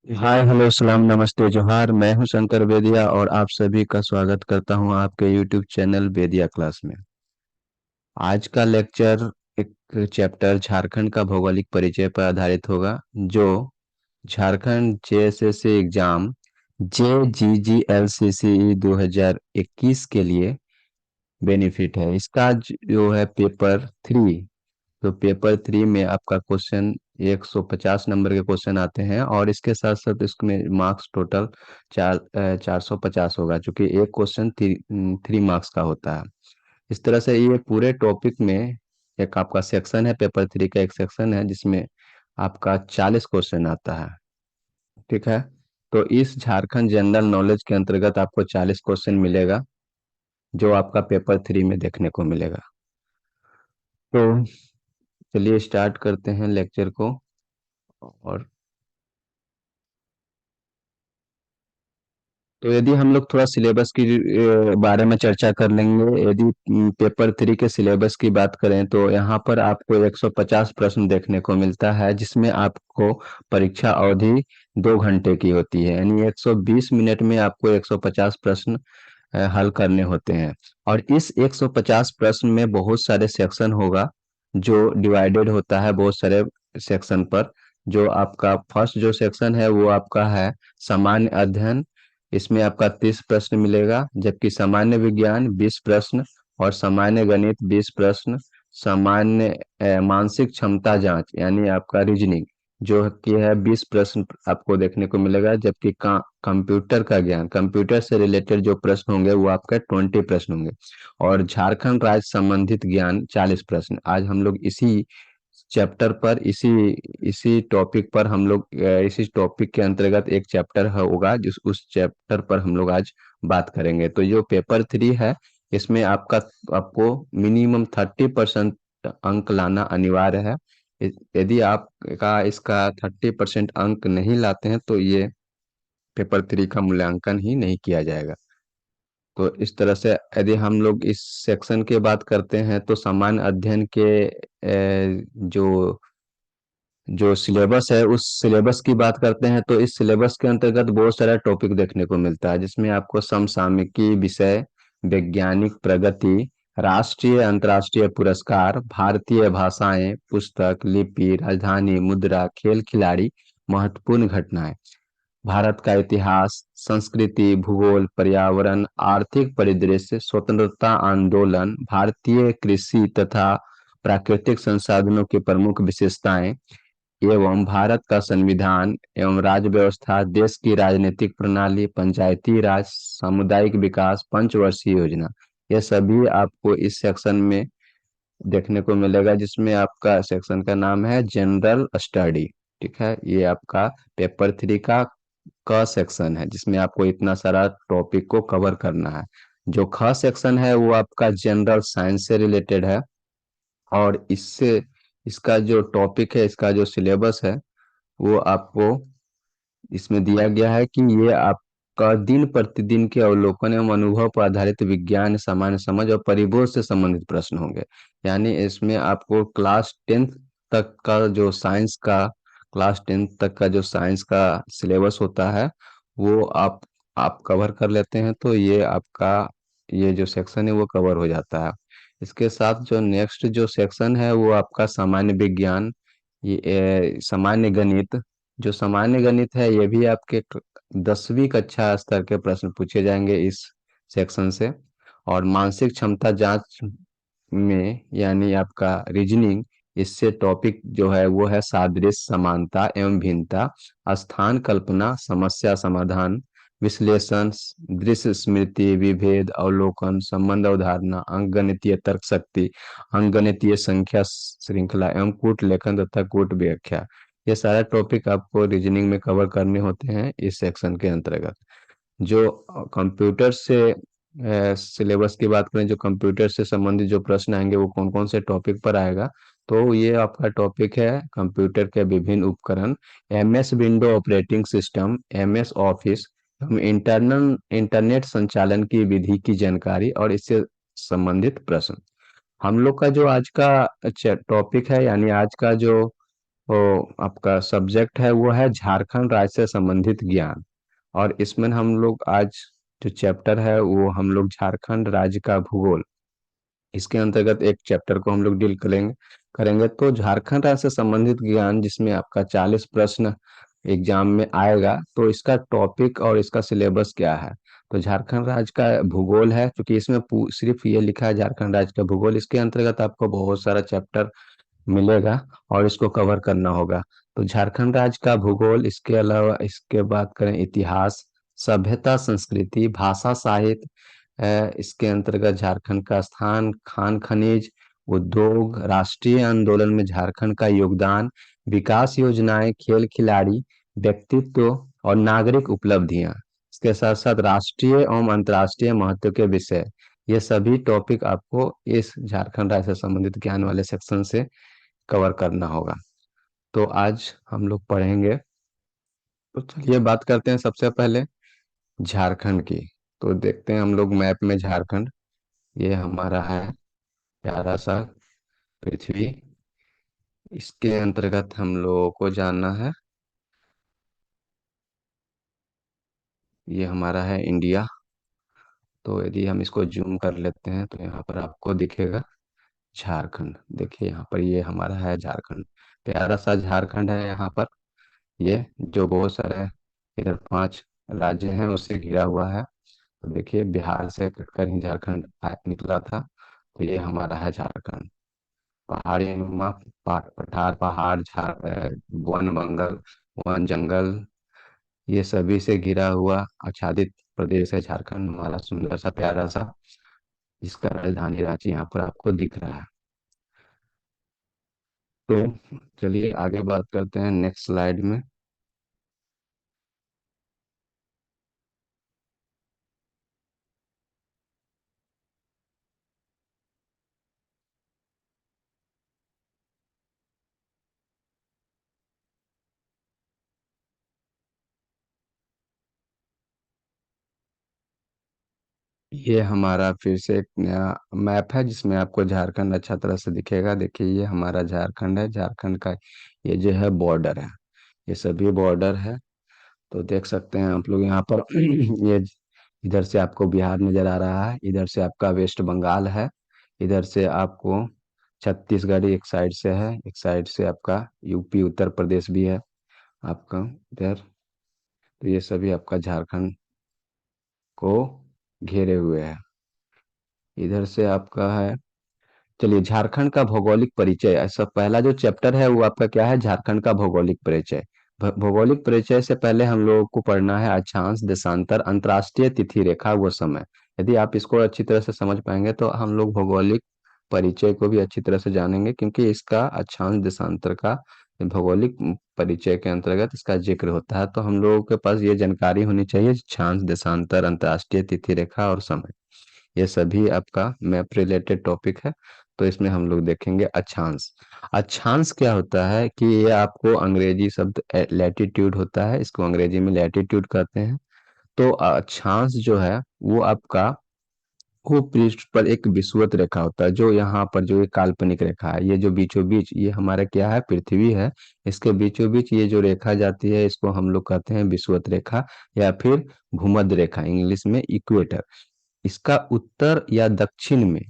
Hi hello सलाम नमस्ते जोहार। मैं हूं शंकर बेदिया और आप सभी का स्वागत करता हूं आपके यूट्यूब चैनल बेदिया क्लास में। आज का लेक्चर एक चैप्टर झारखंड का भौगोलिक परिचय पर आधारित होगा, जो झारखंड जेएसएससी एग्जाम JGGLCCE 2021 के लिए बेनिफिट है। इसका जो है पेपर 3। तो पेपर 3 में आपका क्वेश्चन 150 नंबर के क्वेश्चन आते हैं और इसके साथ साथ इसमें मार्क्स टोटल 450 होगा, क्योंकि एक क्वेश्चन 3 मार्क्स का होता है। इस तरह से ये पूरे टॉपिक में एक आपका सेक्शन है, पेपर 3 का एक सेक्शन है जिसमें आपका 40 क्वेश्चन आता है। ठीक है। तो इस झारखंड जनरल नॉलेज के अंतर्गत आपको 40 क्वेश्चन मिलेगा, जो आपका पेपर 3 में देखने को मिलेगा। तो चलिए स्टार्ट करते हैं लेक्चर को। और तो यदि हम लोग थोड़ा सिलेबस की बारे में चर्चा कर लेंगे। यदि पेपर 3 के सिलेबस की बात करें तो यहाँ पर आपको 150 प्रश्न देखने को मिलता है, जिसमें आपको परीक्षा अवधि 2 घंटे की होती है, यानी 120 मिनट में आपको 150 प्रश्न हल करने होते हैं। और इस 150 प्रश्न में बहुत सारे सेक्शन होगा, जो डिवाइडेड होता है बहुत सारे सेक्शन पर। जो आपका फर्स्ट जो सेक्शन है वो आपका है सामान्य अध्ययन। इसमें आपका 30 प्रश्न मिलेगा, जबकि सामान्य विज्ञान 20 प्रश्न और सामान्य गणित 20 प्रश्न। सामान्य मानसिक क्षमता जांच यानी आपका रीजनिंग जो कि है 20 प्रश्न आपको देखने को मिलेगा, जबकि कंप्यूटर का ज्ञान, कंप्यूटर से रिलेटेड जो प्रश्न होंगे वो आपका 20 प्रश्न होंगे। और झारखंड राज्य संबंधित ज्ञान 40 प्रश्न। आज हम लोग इसी चैप्टर पर इसी इसी टॉपिक पर हम लोग इसी टॉपिक के अंतर्गत एक चैप्टर होगा, जिस उस चैप्टर पर हम लोग आज बात करेंगे। तो जो पेपर 3 है, इसमें आपको मिनिमम 30% अंक लाना अनिवार्य है। यदि आपका इसका 30% अंक नहीं लाते हैं तो ये पेपर 3 का मूल्यांकन ही नहीं किया जाएगा। तो इस तरह से यदि हम लोग इस सेक्शन की बात करते हैं तो सामान्य अध्ययन के जो जो सिलेबस है उस सिलेबस की बात करते हैं, तो इस सिलेबस के अंतर्गत बहुत सारा टॉपिक देखने को मिलता है, जिसमें आपको समसामयिकी विषय, वैज्ञानिक प्रगति, राष्ट्रीय अंतर्राष्ट्रीय पुरस्कार, भारतीय भाषाएं, पुस्तक, लिपि, राजधानी, मुद्रा, खेल खिलाड़ी, महत्वपूर्ण घटनाएं, भारत का इतिहास, संस्कृति, भूगोल, पर्यावरण, आर्थिक परिदृश्य, स्वतंत्रता आंदोलन, भारतीय कृषि तथा प्राकृतिक संसाधनों की प्रमुख विशेषताएं, एवं भारत का संविधान एवं राज्य व्यवस्था, देश की राजनीतिक प्रणाली, पंचायती राज, सामुदायिक विकास, पंचवर्षीय योजना। ये सभी आपको इस सेक्शन में देखने को मिलेगा, जिसमें आपका सेक्शन का नाम है जनरल स्टडी। ठीक है, ये आपका पेपर 3 का सेक्शन है, जिसमें आपको इतना सारा टॉपिक को कवर करना है। जो ख सेक्शन है वो आपका जनरल साइंस से रिलेटेड है। और इससे इसका जो टॉपिक है, इसका जो सिलेबस है, वो आपको इसमें दिया गया है कि ये आपका दिन प्रतिदिन के अवलोकन एवं अनुभव पर आधारित विज्ञान, सामान्य समझ और परिबोध से संबंधित प्रश्न होंगे। यानी इसमें आपको क्लास टेंथ तक का जो साइंस का सिलेबस होता है वो आप कवर कर लेते हैं तो ये आपका ये जो सेक्शन है वो कवर हो जाता है। इसके साथ जो नेक्स्ट जो सेक्शन है वो आपका सामान्य विज्ञान, ये सामान्य गणित। जो सामान्य गणित है ये भी आपके 10वीं कक्षा स्तर के प्रश्न पूछे जाएंगे इस सेक्शन से। और मानसिक क्षमता जांच में यानी आपका रीजनिंग, इससे टॉपिक जो है वो है सादृश्य, समानता एवं भिन्नता, स्थान कल्पना, समस्या समाधान, विश्लेषण, दृश्य स्मृति, विभेद, अवलोकन, संबंध अवधारणा, अंकगणितीय तर्क शक्ति, अंकगणितीय संख्या श्रृंखला एवं कूट लेखन तथा कूट व्याख्या। ये सारे टॉपिक आपको रीजनिंग में कवर करने होते हैं इस सेक्शन के अंतर्गत। जो कंप्यूटर से सिलेबस की बात करें, जो कंप्यूटर से संबंधित जो प्रश्न आएंगे वो कौन कौन से टॉपिक पर आएगा, तो ये आपका टॉपिक है कंप्यूटर के विभिन्न उपकरण, MS window operating system, MS office, हम इंटरनेट संचालन की विधि की जानकारी और इससे संबंधित प्रश्न। हम लोग का जो आज का टॉपिक है, यानी आज का जो तो आपका सब्जेक्ट है वो है झारखंड राज्य से संबंधित ज्ञान। और इसमें हम लोग आज जो चैप्टर है वो हम लोग झारखंड राज्य का भूगोल, इसके अंतर्गत एक चैप्टर को हम लोग डील करेंगे करेंगे तो झारखंड राज्य से संबंधित ज्ञान, जिसमें आपका 40 प्रश्न एग्जाम में आएगा। तो इसका टॉपिक और इसका सिलेबस क्या है? तो झारखंड राज्य का भूगोल है, क्योंकि इसमें सिर्फ ये लिखा है झारखंड राज्य का भूगोल। इसके अंतर्गत आपको बहुत सारा चैप्टर मिलेगा और इसको कवर करना होगा। तो झारखंड राज्य का भूगोल, इसके अलावा इसके बात करें इतिहास, सभ्यता, संस्कृति, भाषा, साहित्य, इसके अंतर्गत झारखंड का स्थान, खान खनिज, उद्योग, राष्ट्रीय आंदोलन में झारखंड का योगदान, विकास योजनाएं, खेल खिलाड़ी, व्यक्तित्व और नागरिक उपलब्धियां। इसके साथ साथ राष्ट्रीय एवं अंतर्राष्ट्रीय महत्व के विषय, ये सभी टॉपिक आपको इस झारखंड राज्य से संबंधित ज्ञान वाले सेक्शन से कवर करना होगा। तो आज हम लोग पढ़ेंगे। तो चलिए बात करते हैं सबसे पहले झारखंड की। तो देखते हैं हम लोग मैप में झारखंड, ये हमारा है प्यारा सा पृथ्वी। इसके अंतर्गत हम लोगों को जानना है, ये हमारा है इंडिया। तो यदि हम इसको जूम कर लेते हैं तो यहाँ पर आपको दिखेगा झारखंड। देखिए यहाँ पर ये हमारा है झारखंड, प्यारा सा झारखंड है यहाँ पर। ये जो बहुत सारे इधर 5 राज्य हैं उससे घिरा हुआ है। तो देखिए बिहार से कटकर ही झारखंड निकला था। तो ये हमारा है झारखंड, पहाड़ी नुमा पठार, पहाड़, वन बंगल, वन जंगल, ये सभी से घिरा हुआ आच्छादित प्रदेश है झारखंड हमारा, सुंदर सा प्यारा सा, जिसका राजधानी रांची यहाँ पर आपको दिख रहा है। तो चलिए आगे बात करते हैं नेक्स्ट स्लाइड में। ये हमारा फिर से एक नया मैप है जिसमें आपको झारखंड अच्छा तरह से दिखेगा। देखिए ये हमारा झारखंड है, झारखंड का ये जो है बॉर्डर है, ये सभी बॉर्डर है। तो देख सकते हैं आप लोग यहाँ पर ये इधर से आपको बिहार नजर आ रहा है, इधर से आपका वेस्ट बंगाल है, इधर से आपको छत्तीसगढ़ एक साइड से है, एक साइड से आपका यूपी उत्तर प्रदेश भी है आपका इधर। तो ये सभी आपका झारखंड को घेरे हुए है। इधर से आपका है, चलिए झारखंड का भौगोलिक परिचय, ऐसा पहला जो चैप्टर है वो आपका क्या है, झारखंड का भौगोलिक परिचय। भौगोलिक परिचय से पहले हम लोगों को पढ़ना है अक्षांश, देशांतर, अंतर्राष्ट्रीय तिथि रेखा व समय। यदि आप इसको अच्छी तरह से समझ पाएंगे तो हम लोग भौगोलिक परिचय को भी अच्छी तरह से जानेंगे, क्योंकि इसका अक्षांश देशांतर का भौगोलिक परिचय के अंतर्गत इसका जिक्र होता है। तो हम लोगों के पास ये जानकारी होनी चाहिए, अक्षांश, देशांतर, अंतर्राष्ट्रीय तिथि रेखा और समय, ये सभी आपका मैप रिलेटेड टॉपिक है। तो इसमें हम लोग देखेंगे अक्षांश। अक्षांश क्या होता है कि ये आपको अंग्रेजी शब्द लैटिट्यूड होता है, इसको अंग्रेजी में लैटिट्यूड कहते हैं। तो अक्षांश जो है वो आपका, वो पृष्ठ पर एक विषुवत रेखा होता है, जो यहाँ पर जो ये काल्पनिक रेखा है, ये जो बीचों बीच ये हमारा क्या है, पृथ्वी है। इसके बीचों बीच ये जो रेखा जाती है इसको हम लोग कहते हैं विषुवत रेखा, या फिर भूमध्य रेखा, इंग्लिश में इक्वेटर। इसका उत्तर या दक्षिण में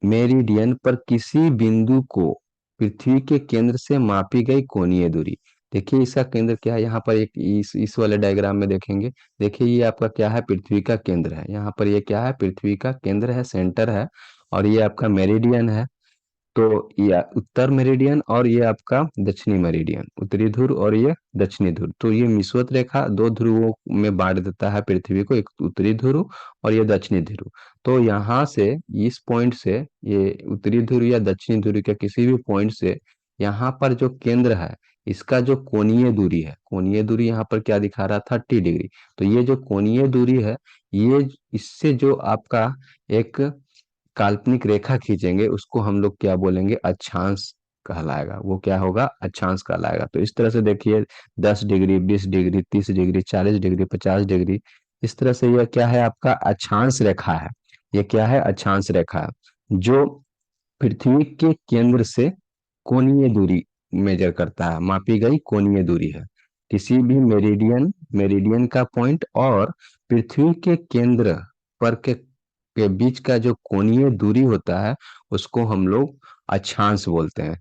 मेरिडियन पर किसी बिंदु को पृथ्वी के केंद्र से मापी गई कोणीय दूरी। देखिए इसका केंद्र क्या है, यहाँ पर एक इस वाले डायग्राम में देखेंगे। देखिए ये आपका क्या है, पृथ्वी का केंद्र है, यहाँ पर ये क्या है, पृथ्वी का केंद्र है, सेंटर है। और ये आपका मेरिडियन है। तो ये उत्तर मेरिडियन और ये आपका दक्षिणी मेरिडियन, उत्तरी ध्रुव और ये दक्षिणी ध्रुव। तो ये विषुवत रेखा दो ध्रुवों में बांट देता है पृथ्वी को, एक उत्तरी ध्रुव और ये दक्षिणी ध्रुव। तो यहाँ से, इस पॉइंट से, ये उत्तरी ध्रुव या दक्षिणी ध्रुव के किसी भी पॉइंट से यहाँ पर जो केंद्र है, इसका जो कोणीय दूरी है, कोणीय दूरी यहाँ पर क्या दिखा रहा, 30 डिग्री। तो ये जो कोणीय दूरी है, ये इससे जो आपका एक काल्पनिक रेखा खींचेंगे उसको हम लोग क्या बोलेंगे, अक्षांश कहलाएगा। वो क्या होगा, अक्षांश कहलाएगा। तो इस तरह से देखिए 10 degree, 20 degree, 30 degree, 40 degree, 50 degree, इस तरह से यह क्या है, आपका अक्षांश रेखा है। ये क्या है, अक्षांश रेखा है, जो पृथ्वी के केंद्र से कोणीय दूरी मेजर करता है, मापी गई कोणीय दूरी है। किसी भी मेरिडियन मेरिडियन का पॉइंट और पृथ्वी के केंद्र पर के बीच का जो कोणीय दूरी होता है उसको हम लोग अक्षांश बोलते हैं।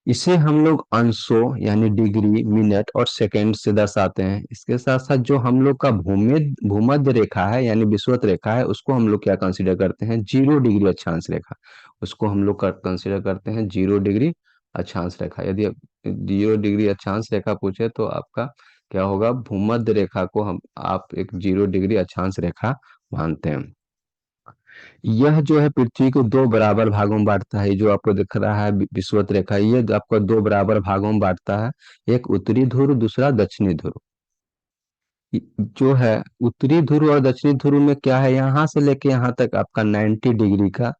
इसे हम लोग अंशों यानी डिग्री, मिनट और सेकंड से दर्शाते हैं। इसके साथ साथ जो हम लोग का भूमध्य रेखा है यानी विषुवत रेखा है उसको हम लोग क्या कंसीडर करते हैं, 0 डिग्री अक्षांश रेखा। उसको हम लोग कंसीडर करते हैं 0 डिग्री अक्षांश रेखा। यदि 0 डिग्री अक्षांश रेखा पूछे तो आपका क्या होगा, भूमध्य रेखा को हम आप एक 0 डिग्री अक्षांश रेखा मानते हैं। यह जो है पृथ्वी को दो बराबर भागों में बांटता है। ये जो आपको दिख रहा है विषुवत रेखा, ये आपको दो बराबर भागों में बांटता है, एक उत्तरी ध्रुव, दूसरा दक्षिणी ध्रुव। जो है उत्तरी ध्रुव और दक्षिणी ध्रुव में क्या है, यहाँ से लेके यहाँ तक आपका 90 डिग्री का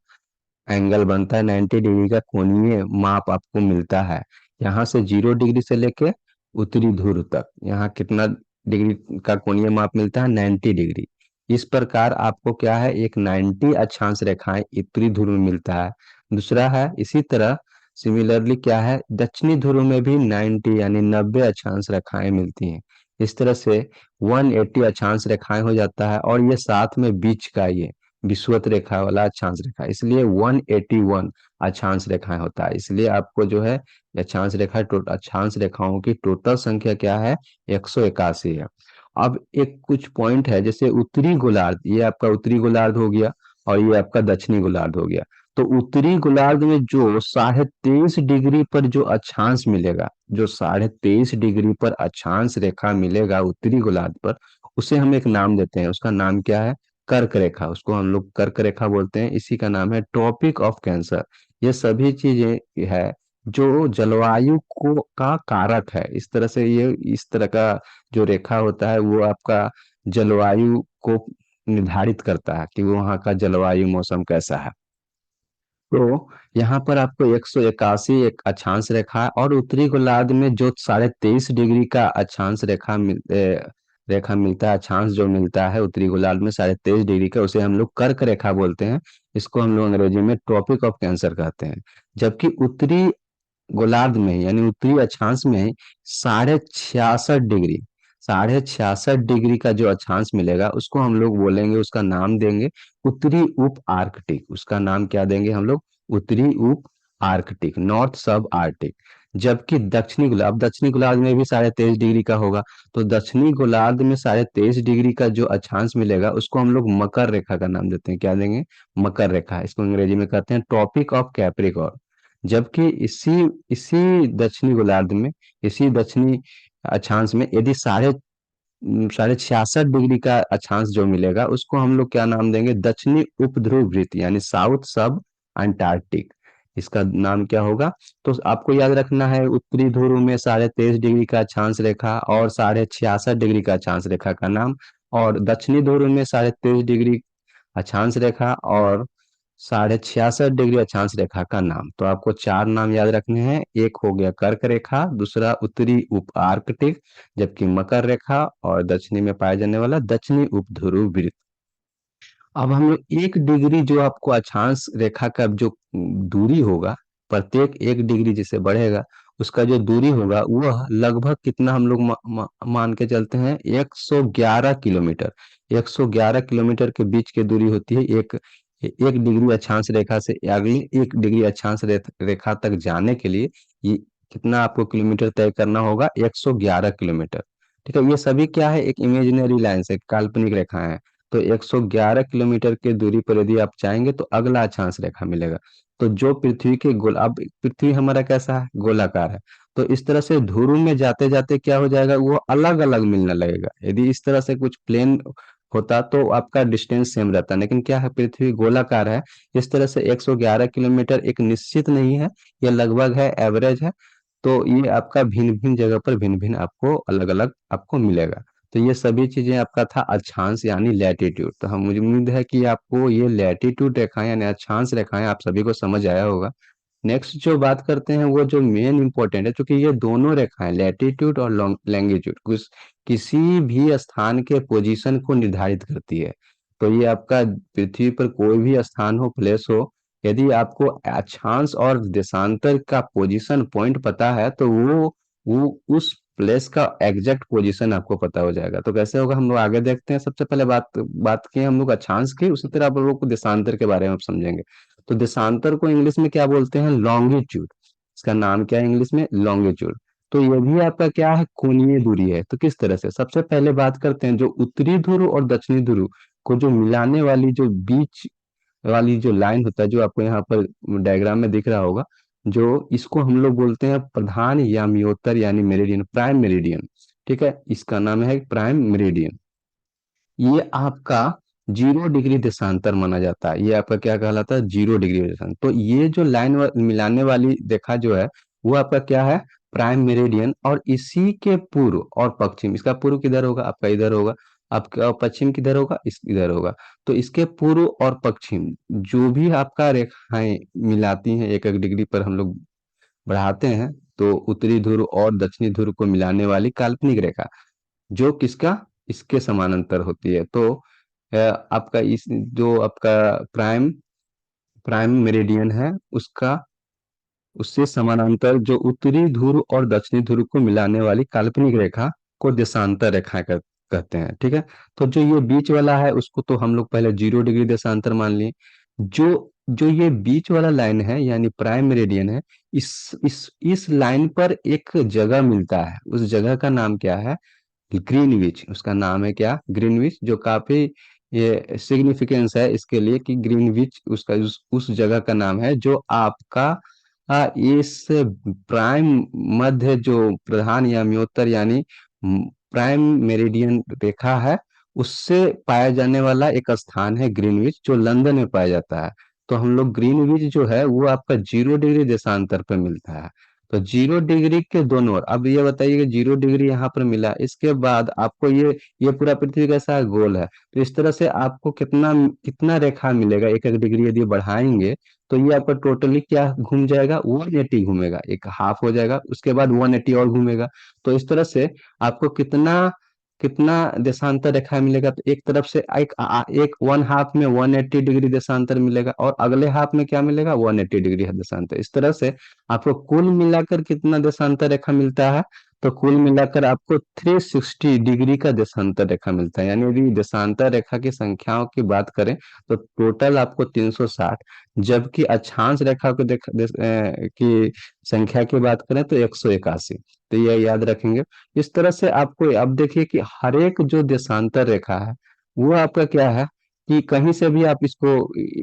एंगल बनता है, 90 डिग्री का कोणीय माप आपको मिलता है। यहाँ से 0 डिग्री से लेके उत्तरी ध्रुव तक यहाँ कितना डिग्री का कोणीय माप मिलता है, 90 डिग्री। इस प्रकार आपको क्या है, एक 90 अक्षांश रेखाएं उत्तरी ध्रुव में मिलता है। दूसरा है इसी तरह सिमिलरली क्या है, दक्षिणी ध्रुव में भी 90 यानी 90 अक्षांश रेखाएं मिलती हैं। इस तरह से 180 अक्षांश रेखाएं हो जाता है, और ये साथ में बीच का ये विषुवत रेखा वाला अक्षांश रेखा, इसलिए 181 अक्षांश रेखाएं होता है। इसलिए आपको जो है अक्षांश रेखा अक्षांश रेखाओं की टोटल संख्या क्या है, 181 है। अब एक कुछ पॉइंट है, जैसे उत्तरी गोलार्ध, ये आपका उत्तरी गोलार्ध हो गया और ये आपका दक्षिणी गोलार्ध हो गया। तो उत्तरी गोलार्ध में जो 23.5 डिग्री पर जो अक्षांश मिलेगा, जो 23.5 डिग्री पर अक्षांश रेखा मिलेगा उत्तरी गोलार्ध पर, उसे हम एक नाम देते हैं। उसका नाम क्या है, कर्क रेखा। उसको हम लोग कर्क रेखा बोलते हैं। इसी का नाम है ट्रॉपिक ऑफ कैंसर। ये सभी चीजें है जो जलवायु को का कारक है। इस तरह से ये इस तरह का जो रेखा होता है वो आपका जलवायु को निर्धारित करता है कि वहाँ का जलवायु मौसम कैसा है। तो यहाँ पर आपको 181 एक अक्षांश रेखा है, और उत्तरी गोलार्ध में जो 23.5 डिग्री का अक्षांश रेखा मिलता है, अक्षांश जो मिलता है उत्तरी गोलार्ध में 23.5 डिग्री का, उसे हम लोग कर्क रेखा बोलते हैं। इसको हम लोग अंग्रेजी में ट्रॉपिक ऑफ कैंसर कहते हैं। जबकि उत्तरी गोलार्ध में यानी उत्तरी अक्षांश में 66.5 डिग्री, 66.5 डिग्री का जो अक्षांश मिलेगा उसको हम लोग बोलेंगे, उसका नाम देंगे उत्तरी उप आर्कटिक। उसका नाम क्या देंगे हम लोग, उत्तरी उप आर्कटिक, नॉर्थ सब आर्कटिक। जबकि दक्षिणी गोलार्ध, अब दक्षिणी गोलार्ध में भी 23.5 डिग्री का होगा, तो दक्षिणी गोलार्ध में 23.5 डिग्री का जो अक्षांश मिलेगा उसको हम लोग मकर रेखा का नाम देते हैं। क्या देंगे, मकर रेखा। इसको अंग्रेजी में कहते हैं ट्रॉपिक ऑफ कैप्रिकॉर्न। जबकि इसी इसी दक्षिणी गोलार्ध में, इसी दक्षिणी अक्षांश में यदि 66.5 डिग्री का अक्षांश जो मिलेगा उसको हम लोग क्या नाम देंगे, दक्षिणी उपध्रुव वृत्त यानी साउथ सब अंटार्कटिक। इसका नाम क्या होगा, तो आपको याद रखना है उत्तरी ध्रुव में 23.5 डिग्री का अक्षांश रेखा और 66.5 डिग्री का अक्षांश रेखा का नाम, और दक्षिणी ध्रुव में 23.5 डिग्री अक्षांश रेखा और 66.5 डिग्री अक्षांश रेखा का नाम। तो आपको चार नाम याद रखने हैं। एक हो गया कर्क रेखा, दूसरा उत्तरी उप आर्कटिक, जबकि मकर रेखा, और दक्षिणी में पाया जाने वाला दक्षिणी उप ध्रुव वृत्त। अब हम लोग 1 डिग्री जो आपको अक्षांश रेखा का जो दूरी होगा, प्रत्येक 1 डिग्री जैसे बढ़ेगा उसका जो दूरी होगा वह लगभग कितना हम लोग मान के चलते हैं, 111 किलोमीटर। 111 किलोमीटर के बीच की दूरी होती है एक 1 डिग्री अक्षांश रेखा से अगली 1 डिग्री अक्षांश रेखा तक जाने के लिए। ये कितना आपको किलोमीटर तय करना होगा, 111 किलोमीटर। ठीक है, ये सभी क्या है, एक इमेजिनरी लाइन से काल्पनिक रेखा है। तो 111 किलोमीटर की दूरी पर यदि आप चाहेंगे तो अगला अक्षांश रेखा मिलेगा। तो जो पृथ्वी के गोल, अब पृथ्वी हमारा कैसा है, गोलाकार है। तो इस तरह से ध्रुव में जाते जाते क्या हो जाएगा, वो अलग अलग मिलने लगेगा। यदि इस तरह से कुछ प्लेन होता तो आपका डिस्टेंस सेम रहता, लेकिन क्या है पृथ्वी गोलाकार है। इस तरह से 111 किलोमीटर एक निश्चित नहीं है, यह लगभग है, एवरेज है। तो ये आपका भिन्न भिन्न जगह पर भिन्न भिन्न आपको अलग अलग आपको मिलेगा। तो ये सभी चीजें आपका था अक्षांश यानी लैटिट्यूड। तो हम, मुझे उम्मीद है कि आपको ये लैटिट्यूड रेखाएं यानी अक्षांश रेखाएं आप सभी को समझ आया होगा। नेक्स्ट जो बात करते हैं वो जो मेन इंपॉर्टेंट है, क्योंकि ये दोनों रेखाएं लैटिट्यूड और लैंगिट्यूड कुछ किसी भी स्थान के पोजीशन को निर्धारित करती है। तो ये आपका पृथ्वी पर कोई भी स्थान हो, प्लेस हो, यदि आपको अक्षांश और देशांतर का पोजीशन पॉइंट पता है तो वो उस प्लेस का एग्जैक्ट पोजीशन आपको पता हो जाएगा। तो कैसे होगा, हम लोग आगे देखते हैं। सबसे पहले बात बात की हम लोग अक्षांश की, उसी तरह आप लोग को देशांतर के बारे में आप समझेंगे। तो देशांतर को इंग्लिश में क्या बोलते हैं, लॉन्गिट्यूड। इसका नाम क्या है इंग्लिश में, लॉन्गिट्यूड। तो ये भी आपका क्या है, कोणीय दूरी है। तो किस तरह से, सबसे पहले बात करते हैं जो उत्तरी ध्रुव और दक्षिणी ध्रुव को जो मिलाने वाली जो बीच वाली जो लाइन होता है, जो आपको यहाँ पर डायग्राम में दिख रहा होगा, जो इसको हम लोग बोलते हैं प्रधान या मियोत्तर यानी मेरिडियन, प्राइम मेरिडियन। ठीक है, इसका नाम है प्राइम मेरिडियन। ये आपका 0 डिग्री देशांतर माना जाता है। ये आपका क्या कहलाता है, 0 डिग्री देशांतर। तो ये जो लाइन मिलाने वाली रेखा जो है, वो आपका क्या है, प्राइम मेरिडियन। और इसी के पूर्व और पश्चिम, इसका पूर्व किधर होगा, आपका इधर होगा। आपका पश्चिम किधर होगा, इस इधर होगा। तो इसके पूर्व और पश्चिम जो भी आपका रेखाएं मिलाती हैं 1-1 डिग्री पर हम लोग बढ़ाते हैं, तो उत्तरी ध्रुव और दक्षिणी ध्रुव को मिलाने वाली काल्पनिक रेखा जो किसका, इसके समानांतर होती है। तो आपका इस जो आपका प्राइम प्राइम मेरिडियन है, उसका उससे समानांतर जो उत्तरी ध्रुव और दक्षिणी ध्रुव को मिलाने वाली काल्पनिक रेखा को देशांतर रेखा कहते हैं। ठीक है, तो जो ये बीच वाला है उसको तो हम लोग पहले 0 डिग्री देशांतर मान लिए। जो जो ये बीच वाला लाइन है यानी प्राइम मेरिडियन है, इस लाइन पर एक जगह मिलता है। उस जगह का नाम क्या है, ग्रीनविच। उसका नाम है क्या, ग्रीनविच। जो काफी ये सिग्निफिकेंस है इसके लिए कि ग्रीनविच उसका उस जगह का नाम है जो आपका इस प्राइम मध्य जो प्रधान या म्योत्तर यानी प्राइम मेरिडियन रेखा है, उससे पाया जाने वाला एक स्थान है ग्रीनविच, जो लंदन में पाया जाता है। तो हम लोग ग्रीनविच जो है वो आपका 0 डिग्री देशांतर पर मिलता है। तो 0 डिग्री के दोनों ओर, अब ये बताइए कि 0 डिग्री यहाँ पर मिला, इसके बाद आपको ये पूरा पृथ्वी कैसा है, गोल है। तो इस तरह से आपको कितना कितना रेखा मिलेगा, 1-1 डिग्री यदि बढ़ाएंगे तो ये आपका टोटली क्या घूम जाएगा, 180 घूमेगा। एक हाफ हो जाएगा, उसके बाद 180 और घूमेगा। तो इस तरह से आपको कितना कितना देशांतर रेखा मिलेगा, तो एक तरफ से एक वन हाफ में 180 डिग्री देशांतर मिलेगा, और अगले हाफ में क्या मिलेगा, 180 डिग्री देशांतर। इस तरह से आपको कुल मिलाकर कितना देशांतर रेखा मिलता है, तो कुल मिलाकर आपको 360 डिग्री का देशांतर रेखा मिलता है। यानी यदि देशांतर रेखा की संख्याओं की बात करें तो टोटल आपको 360, जबकि अक्षांश रेखा को की संख्या की बात करें तो 181। तो ये याद रखेंगे। इस तरह से आपको अब देखिए कि हर एक जो देशांतर रेखा है वो आपका क्या है, कि कहीं से भी आप इसको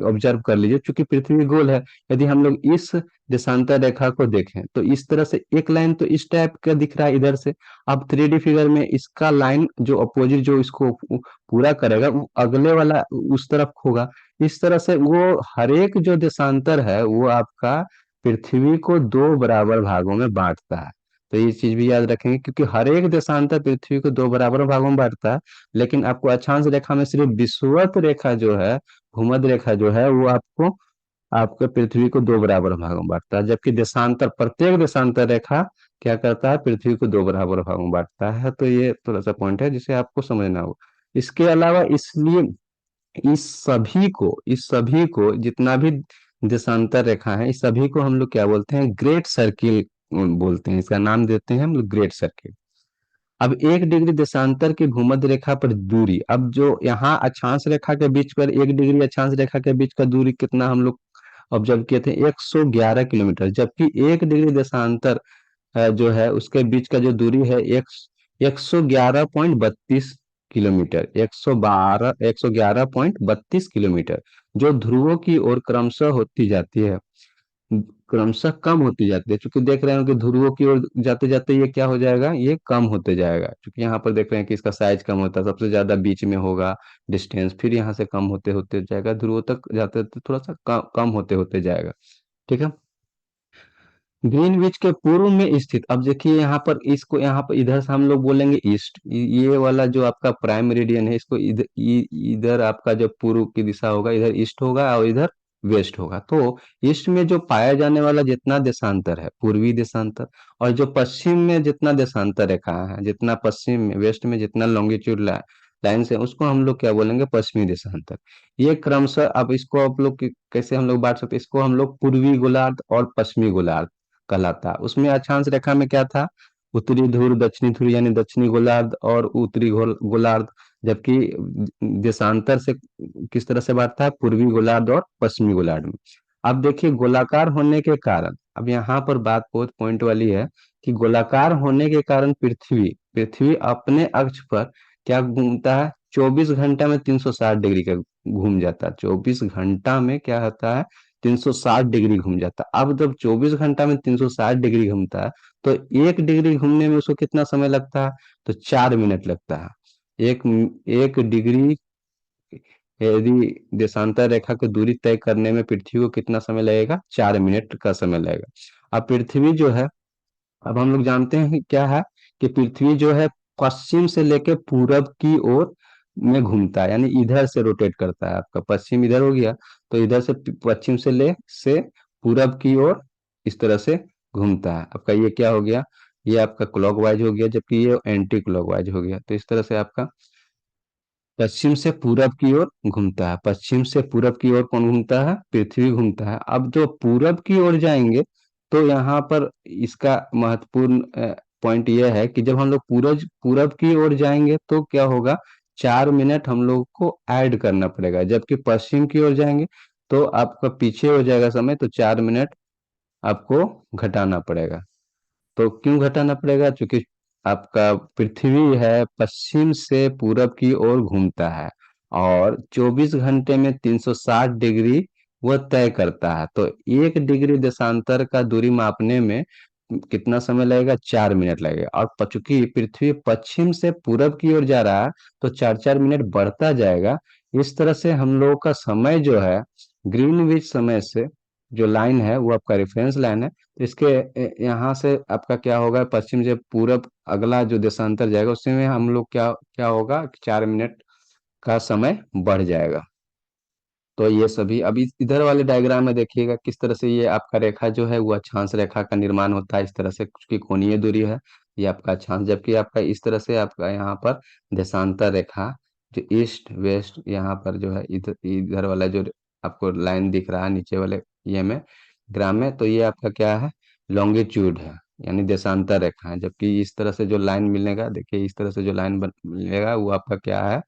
ऑब्जर्व कर लीजिए, क्योंकि पृथ्वी गोल है। यदि हम लोग इस देशांतर रेखा को देखें तो इस तरह से एक लाइन तो इस टाइप का दिख रहा है इधर से। अब 3D फिगर में इसका लाइन जो अपोजिट जो इसको पूरा करेगा वो अगले वाला उस तरफ होगा। इस तरह से वो हर एक जो देशांतर है वो आपका पृथ्वी को 2 बराबर भागों में बांटता है। तो ये चीज भी याद रखेंगे, क्योंकि हर एक देशांतर पृथ्वी को 2 बराबर भागों में बांटता है। लेकिन आपको अक्षांश रेखा में सिर्फ विषुवत रेखा जो है, भूमध्य रेखा जो है, वो आपको आपके पृथ्वी को 2 बराबर भागों में बांटता है। जबकि देशांतर, प्रत्येक देशांतर रेखा क्या करता है, पृथ्वी को 2 बराबर भागों में बांटता है। तो ये थोड़ा सा पॉइंट है जिसे आपको समझना होगा। इसके अलावा इसलिए इस सभी को जितना भी देशांतर रेखा है, इस सभी को हम लोग क्या बोलते हैं, ग्रेट सर्किल बोलते हैं। इसका नाम देते हैं हम लोग ग्रेट सर्किल। अब 1 डिग्री देशांतर की भूमध्य रेखा पर दूरी, अब जो यहाँ अक्षांश रेखा के बीच पर 1 डिग्री अक्षांश रेखा के बीच का दूरी कितना हम लोग ऑब्जर्व किए थे, 111 किलोमीटर। जबकि 1 डिग्री देशांतर जो है उसके बीच का जो दूरी है 111.32 किलोमीटर, 111.32 किलोमीटर, जो ध्रुवों की ओर क्रमशः होती जाती है, क्रमशः कम होती जाती है। क्योंकि देख रहे हो कि ध्रुवों की ओर जाते जाते ये क्या हो जाएगा, ये कम होते जाएगा। क्योंकि यहाँ पर देख रहे हैं कि इसका साइज कम होता है, सबसे ज्यादा बीच में होगा डिस्टेंस, फिर यहाँ से कम होते होते जाएगा, ध्रुवों तक जाते जाते थोड़ा सा कम होते होते जाएगा। ठीक है, ग्रीनविच के पूर्व में स्थित, अब देखिए यहाँ पर, इसको यहाँ पर इधर से हम लोग बोलेंगे ईस्ट। ये वाला जो आपका प्राइम मेरिडियन है, इसको इधर इधर आपका जो पूर्व की दिशा होगा, इधर ईस्ट होगा और इधर वेस्ट होगा। तो ईस्ट में जो पाया जाने वाला जितना देशांतर है, पूर्वी देशांतर, और जो पश्चिम में जितना देशांतर रेखा है, जितना पश्चिम में वेस्ट में जितना लॉन्गिट्यूड लाइन से, उसको हम लोग क्या बोलेंगे, पश्चिमी देशांतर। ये क्रमशः, अब इसको आप लोग कैसे हम लोग बांट सकते हैं, इसको हम लोग पूर्वी गोलार्ध और पश्चिमी गोलार्ध कहलाता है। उसमें अक्षांश रेखा में क्या था, उत्तरी ध्रुव दक्षिणी ध्रुव यानी दक्षिणी गोलार्ध और उत्तरी गोलार्ध। जबकि देशांतर से किस तरह से बांटता है, पूर्वी गोलार्ध और पश्चिमी गोलार्ध में। अब देखिए गोलाकार होने के कारण, अब यहाँ पर बात बहुत पॉइंट वाली है कि गोलाकार होने के कारण पृथ्वी पृथ्वी अपने अक्ष पर क्या घूमता है, 24 घंटा में 360 डिग्री का घूम जाता है। 24 घंटा में क्या होता है, 360 डिग्री घूम जाता है। अब जब 24 घंटा में 360 डिग्री घूमता है, तो 1 डिग्री घूमने में उसको कितना समय लगता है, तो 4 मिनट लगता है। एक एक डिग्री यदि देशांतर रेखा की दूरी तय करने में पृथ्वी को कितना समय लगेगा, 4 मिनट का समय लगेगा। अब पृथ्वी जो है, अब हम लोग जानते हैं कि क्या है, कि पृथ्वी जो है पश्चिम से लेकर पूरब की ओर में घूमता है, यानी इधर से रोटेट करता है। आपका पश्चिम इधर हो गया, तो इधर से पश्चिम से पूरब की ओर इस तरह से घूमता है। आपका ये क्या हो गया, ये आपका क्लॉकवाइज हो गया, जबकि ये एंटी क्लॉकवाइज हो गया। तो इस तरह से आपका पश्चिम से पूरब की ओर घूमता है। पश्चिम से पूरब की ओर कौन घूमता है, पृथ्वी घूमता है। अब जो पूरब की ओर जाएंगे, तो यहाँ पर इसका महत्वपूर्ण पॉइंट यह है कि जब हम लोग पूरब पूरब की ओर जाएंगे तो क्या होगा, 4 मिनट हम लोग को ऐड करना पड़ेगा। जबकि पश्चिम की ओर जाएंगे तो आपका पीछे हो जाएगा समय, तो 4 मिनट आपको घटाना पड़ेगा। तो क्यों घटाना पड़ेगा, क्योंकि आपका पृथ्वी है पश्चिम से पूरब की ओर घूमता है, और 24 घंटे में 360 डिग्री वह तय करता है। तो 1 डिग्री देशांतर का दूरी मापने में कितना समय लगेगा, 4 मिनट लगेगा। और चूंकि पृथ्वी पश्चिम से पूरब की ओर जा रहा है, तो 4 4 मिनट बढ़ता जाएगा। इस तरह से हम लोगों का समय जो है, ग्रीनविच समय से जो लाइन है वो आपका रेफरेंस लाइन है। तो इसके यहाँ से आपका क्या होगा, पश्चिम से पूरब अगला जो देशांतर जाएगा उसमें हम लोग क्या क्या होगा, 4 मिनट का समय बढ़ जाएगा। तो ये सभी अभी इधर वाले डायग्राम में देखिएगा किस तरह से ये आपका रेखा जो है वो अक्षांश रेखा का निर्माण होता है। इस तरह से कुछ की कोणीय दूरी है, ये आपका अक्षांश। जबकि आपका इस तरह से आपका यहाँ पर देशांतर रेखा जो ईस्ट वेस्ट यहाँ पर जो है, इधर इधर वाला जो आपको लाइन दिख रहा है नीचे वाले ये में ग्राम में, तो ये आपका क्या है, लॉन्गिट्यूड है, यानी देशांतर रेखा है। जबकि इस तरह से जो लाइन मिलेगा, देखिए इस तरह से जो लाइन मिलेगा वो आपका क्या है,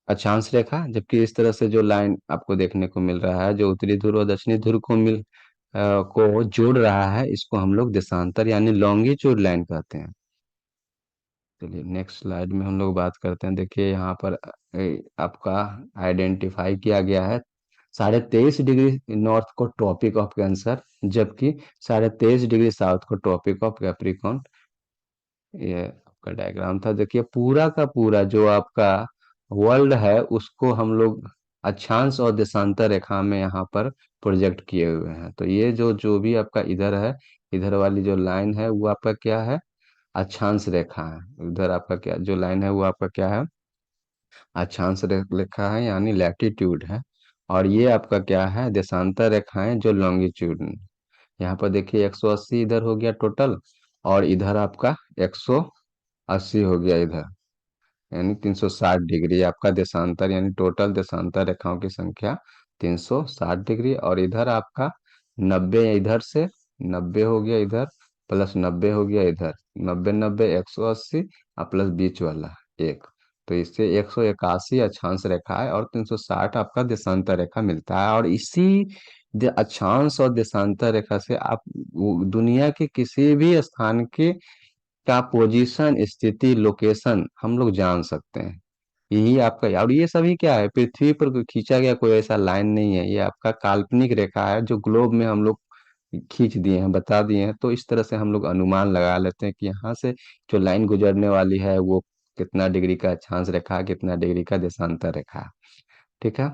अक्षांश रेखा। जबकि इस तरह से जो लाइन आपको देखने को मिल रहा है, जो उत्तरी ध्रुव और दक्षिणी ध्रुव को जोड़ रहा है, इसको हम लोग देशांतर यानी लॉन्गिट्यूड लाइन कहते हैं। चलिए नेक्स्ट स्लाइड में हम लोग बात करते हैं। देखिए यहाँ पर आपका आइडेंटिफाई किया गया है 23.5 डिग्री नॉर्थ को ट्रॉपिक ऑफ कैंसर, जबकि 23.5 डिग्री साउथ को ट्रॉपिक ऑफ कैप्रिकॉर्न। ये आपका डायग्राम था। देखिए पूरा का पूरा जो आपका वर्ल्ड है उसको हम लोग अक्षांश और देशांतर रेखा में यहाँ पर प्रोजेक्ट किए हुए हैं। तो ये जो जो भी आपका इधर है, इधर वाली जो लाइन है वो आपका क्या है, अक्षांश रेखा है। उधर आपका क्या जो लाइन है वो आपका क्या है, अक्षांश रेखा है यानी लैटिट्यूड है। और ये आपका क्या है, देशांतर रेखाएं जो लॉन्गिट्यूड। यहाँ पर देखिए 180 इधर हो गया टोटल, और इधर आपका 180 हो गया इधर, यानी 360 डिग्री आपका देशांतर, यानी टोटल देशांतर रेखाओं की संख्या 360 डिग्री। और इधर आपका 90 इधर से, 90 हो गया इधर, प्लस 90 हो गया इधर, 90 90 180 और प्लस बीच वाला एक। तो इससे 181 अक्षांश रेखा है और 360 आपका देशांतर रेखा मिलता है। और इसी अक्षांश और देशांतर रेखा से आप दुनिया के किसी भी स्थान के का पोजीशन, स्थिति, लोकेशन हम लोग जान सकते हैं। यही आपका, और ये सभी क्या है, पृथ्वी पर कोई खींचा गया कोई ऐसा लाइन नहीं है, ये आपका काल्पनिक रेखा है जो ग्लोब में हम लोग खींच दिए हैं, बता दिए हैं। तो इस तरह से हम लोग अनुमान लगा लेते हैं कि यहाँ से जो लाइन गुजरने वाली है वो कितना डिग्री का अक्षांश रेखा है, कितना डिग्री का देशांतर रेखा है। ठीक है।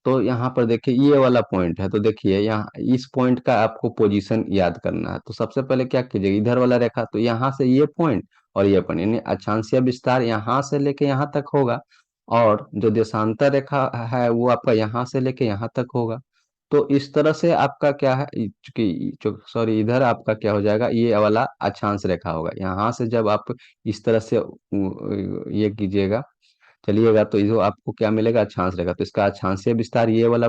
तो यहाँ पर देखिए ये वाला पॉइंट है, तो देखिए यहाँ इस पॉइंट का आपको पोजीशन याद करना है। तो सबसे पहले क्या कीजिएगा, इधर वाला रेखा, तो यहाँ से ये पॉइंट और ये पॉइंट, यानी अक्षांशीय विस्तार यहाँ से लेके यहाँ तक होगा, और जो देशांतर रेखा है वो आपका यहाँ से लेके यहाँ तक होगा। तो इस तरह से आपका क्या है, चूंकि सॉरी, इधर आपका क्या हो जाएगा, ये वाला अक्षांश रेखा होगा। यहाँ से जब आप इस तरह से ये कीजिएगा, चलिएगा, तो ये आपको क्या मिलेगा, अक्षांश रेखा। तो इसका अक्षांशीय विस्तार ये वाला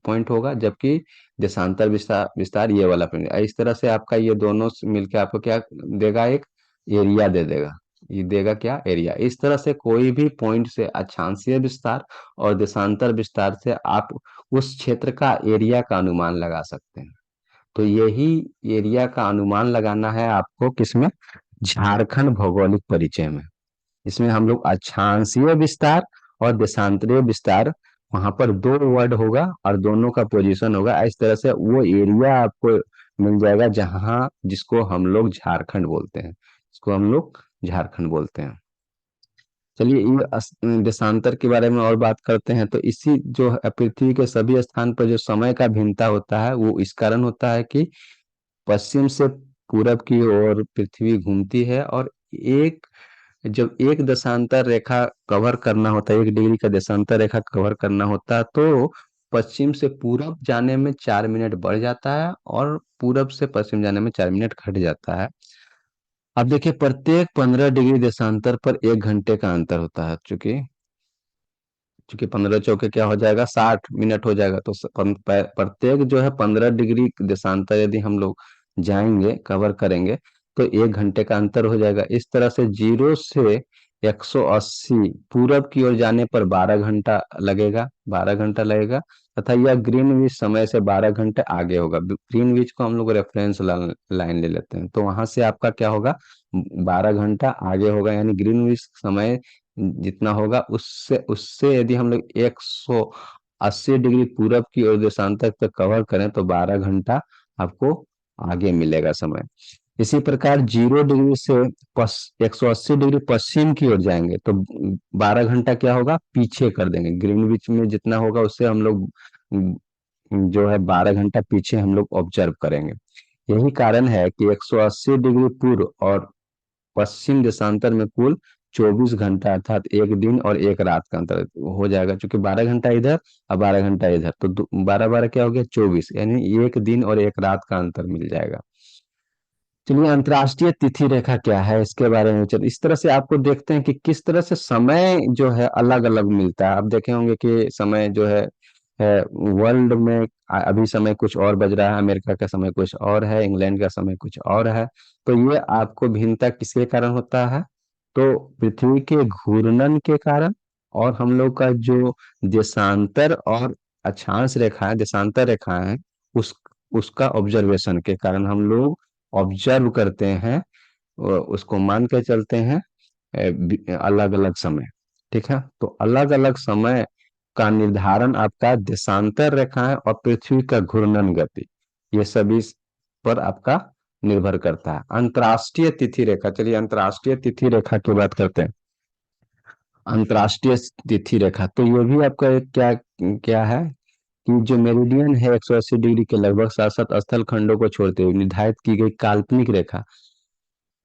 पॉइंट होगा, जबकि देशांतर विस्तार विस्तार ये वाला पॉइंट। इस तरह से आपका ये दोनों मिलके आपको क्या देगा, एक एरिया दे देगा। ये देगा क्या, एरिया। इस तरह से कोई भी पॉइंट से अक्षांशीय विस्तार और देशांतर विस्तार से आप उस क्षेत्र का एरिया का अनुमान लगा सकते हैं। तो यही एरिया का अनुमान लगाना है आपको किसमें, झारखंड भौगोलिक परिचय में। इसमें हम लोग अक्षांशीय विस्तार और देशांतरीय विस्तार, वहां पर दो वर्ड होगा और दोनों का पोजीशन होगा। इस तरह से वो एरिया आपको मिल जाएगा जहां, जिसको हम लोग झारखंड बोलते हैं, इसको हम लोग झारखंड बोलते हैं। चलिए, ये देशांतर के बारे में और बात करते हैं। तो इसी जो है, पृथ्वी के सभी स्थान पर जो समय का भिन्नता होता है वो इस कारण होता है कि पश्चिम से पूरब की ओर पृथ्वी घूमती है, और एक जब एक देशांतर रेखा कवर करना होता है, 1 डिग्री का देशांतर रेखा कवर करना होता है, तो पश्चिम से पूरब जाने में 4 मिनट बढ़ जाता है और पूरब से पश्चिम जाने में 4 मिनट घट जाता है। अब देखिए, प्रत्येक 15 डिग्री देशांतर पर 1 घंटे का अंतर होता है। चूंकि चूंकि 15 चौके क्या हो जाएगा, 60 मिनट हो जाएगा। तो प्रत्येक जो है 15 डिग्री देशांतर यदि हम लोग जाएंगे, कवर करेंगे, तो 1 घंटे का अंतर हो जाएगा। इस तरह से 0 से 180 पूरब की ओर जाने पर 12 घंटा लगेगा, 12 घंटा लगेगा। तथा यह ग्रीनविच समय से 12 घंटे आगे होगा। ग्रीनविच को हम लोग रेफरेंस लाइन ले लेते हैं, तो वहां से आपका क्या होगा, 12 घंटा आगे होगा। यानी ग्रीनविच समय जितना होगा, उससे उससे यदि हम लोग 180 डिग्री पूरब की ओर देशांतर तक कवर करें, तो 12 घंटा आपको आगे मिलेगा समय। इसी प्रकार 0 डिग्री से 180 डिग्री पश्चिम की ओर जाएंगे, तो 12 घंटा क्या होगा, पीछे कर देंगे। ग्रीनविच में जितना होगा उससे हम लोग जो है 12 घंटा पीछे हम लोग ऑब्जर्व करेंगे। यही कारण है कि 180 डिग्री पूर्व और पश्चिम देशांतर में कुल 24 घंटा, अर्थात एक दिन और एक रात का अंतर हो जाएगा। क्योंकि 12 घंटा इधर और 12 घंटा इधर, तो 12 12 क्या हो गया, 24, यानी एक दिन और एक रात का अंतर मिल जाएगा। चलिए, अंतर्राष्ट्रीय तिथि रेखा क्या है इसके बारे में चल, इस तरह से आपको देखते हैं कि किस तरह से समय जो है अलग अलग मिलता है। आप देखे होंगे कि समय जो है वर्ल्ड में अभी समय कुछ और बज रहा है, अमेरिका का समय कुछ और है, इंग्लैंड का समय कुछ और है। तो ये आपको भिन्नता किसके कारण होता है, तो पृथ्वी के घूर्णन के कारण, और हम लोग का जो देशांतर और अक्षांश रेखा है, देशांतर रेखा है, उस उसका ऑब्जर्वेशन के कारण हम लोग ऑब्जर्व करते हैं, उसको मान के चलते हैं अलग अलग समय। ठीक है, तो अलग अलग समय का निर्धारण आपका देशांतर रेखाएं और पृथ्वी का घूर्णन गति, ये सभी पर आपका निर्भर करता है। अंतर्राष्ट्रीय तिथि रेखा, चलिए अंतर्राष्ट्रीय तिथि रेखा की बात करते हैं। अंतर्राष्ट्रीय तिथि रेखा, तो ये भी आपका एक क्या क्या है कि जो मेरिडियन है 180 डिग्री के लगभग साथ साथ स्थल खंडों को छोड़ते हुए निर्धारित की गई काल्पनिक रेखा,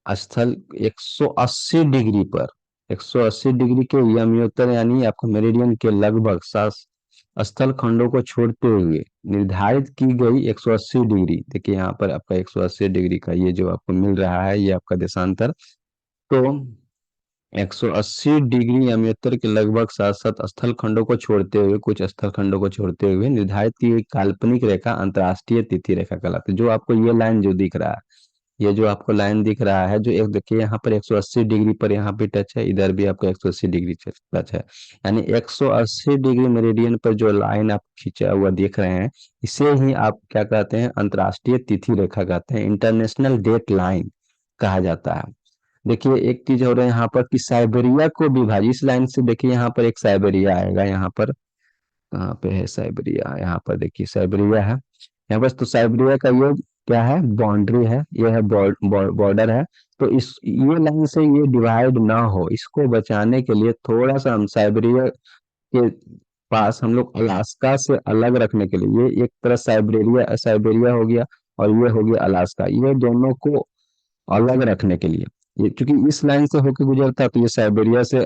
स्थल 180 डिग्री पर, 180 डिग्री के यमोत्तर यानी आपको मेरिडियन के लगभग सात स्थल खंडों को छोड़ते हुए निर्धारित की गई 180 डिग्री। देखिए यहाँ पर आपका 180 डिग्री का ये जो आपको मिल रहा है, ये आपका देशांतर। तो 180 डिग्री यमोत्तर के लगभग साथ साथ स्थल खंडों को छोड़ते हुए, कुछ स्थल खंडों को छोड़ते हुए निर्धारित की गई काल्पनिक रेखा अंतर्राष्ट्रीय तिथि रेखा कहलाती है। जो आपको ये लाइन जो दिख रहा है, ये जो आपको लाइन दिख रहा है, जो एक देखिए यहाँ पर 180 डिग्री पर यहाँ पे टच है, इधर भी आपको 180 डिग्री टच है। यानी 180 डिग्री मेरिडियन पर जो लाइन आप खींचा हुआ देख रहे हैं, इसे ही आप क्या कहते हैं, अंतर्राष्ट्रीय तिथि रेखा कहते हैं, इंटरनेशनल डेट लाइन कहा जाता है। देखिए एक चीज हो रहा है यहाँ पर कि साइबेरिया को विभाजित, इस लाइन से देखिए यहाँ पर एक साइबेरिया आएगा, यहाँ पर कहाँ पे है साइबेरिया, यहाँ पर देखिए साइबेरिया है यहाँ पर। तो साइबेरिया का ये क्या है, बाउंड्री है, ये है बॉर्डर है। तो इस ये लाइन से ये डिवाइड ना हो, इसको बचाने के लिए थोड़ा सा हम साइबेरिया के पास हम लोग अलास्का से अलग रखने के लिए, ये एक तरह साइबेरिया साइबेरिया हो गया और ये हो गया अलास्का, ये दोनों को अलग रखने के लिए, ये क्योंकि इस लाइन से होके गुजरता है, तो ये साइबेरिया से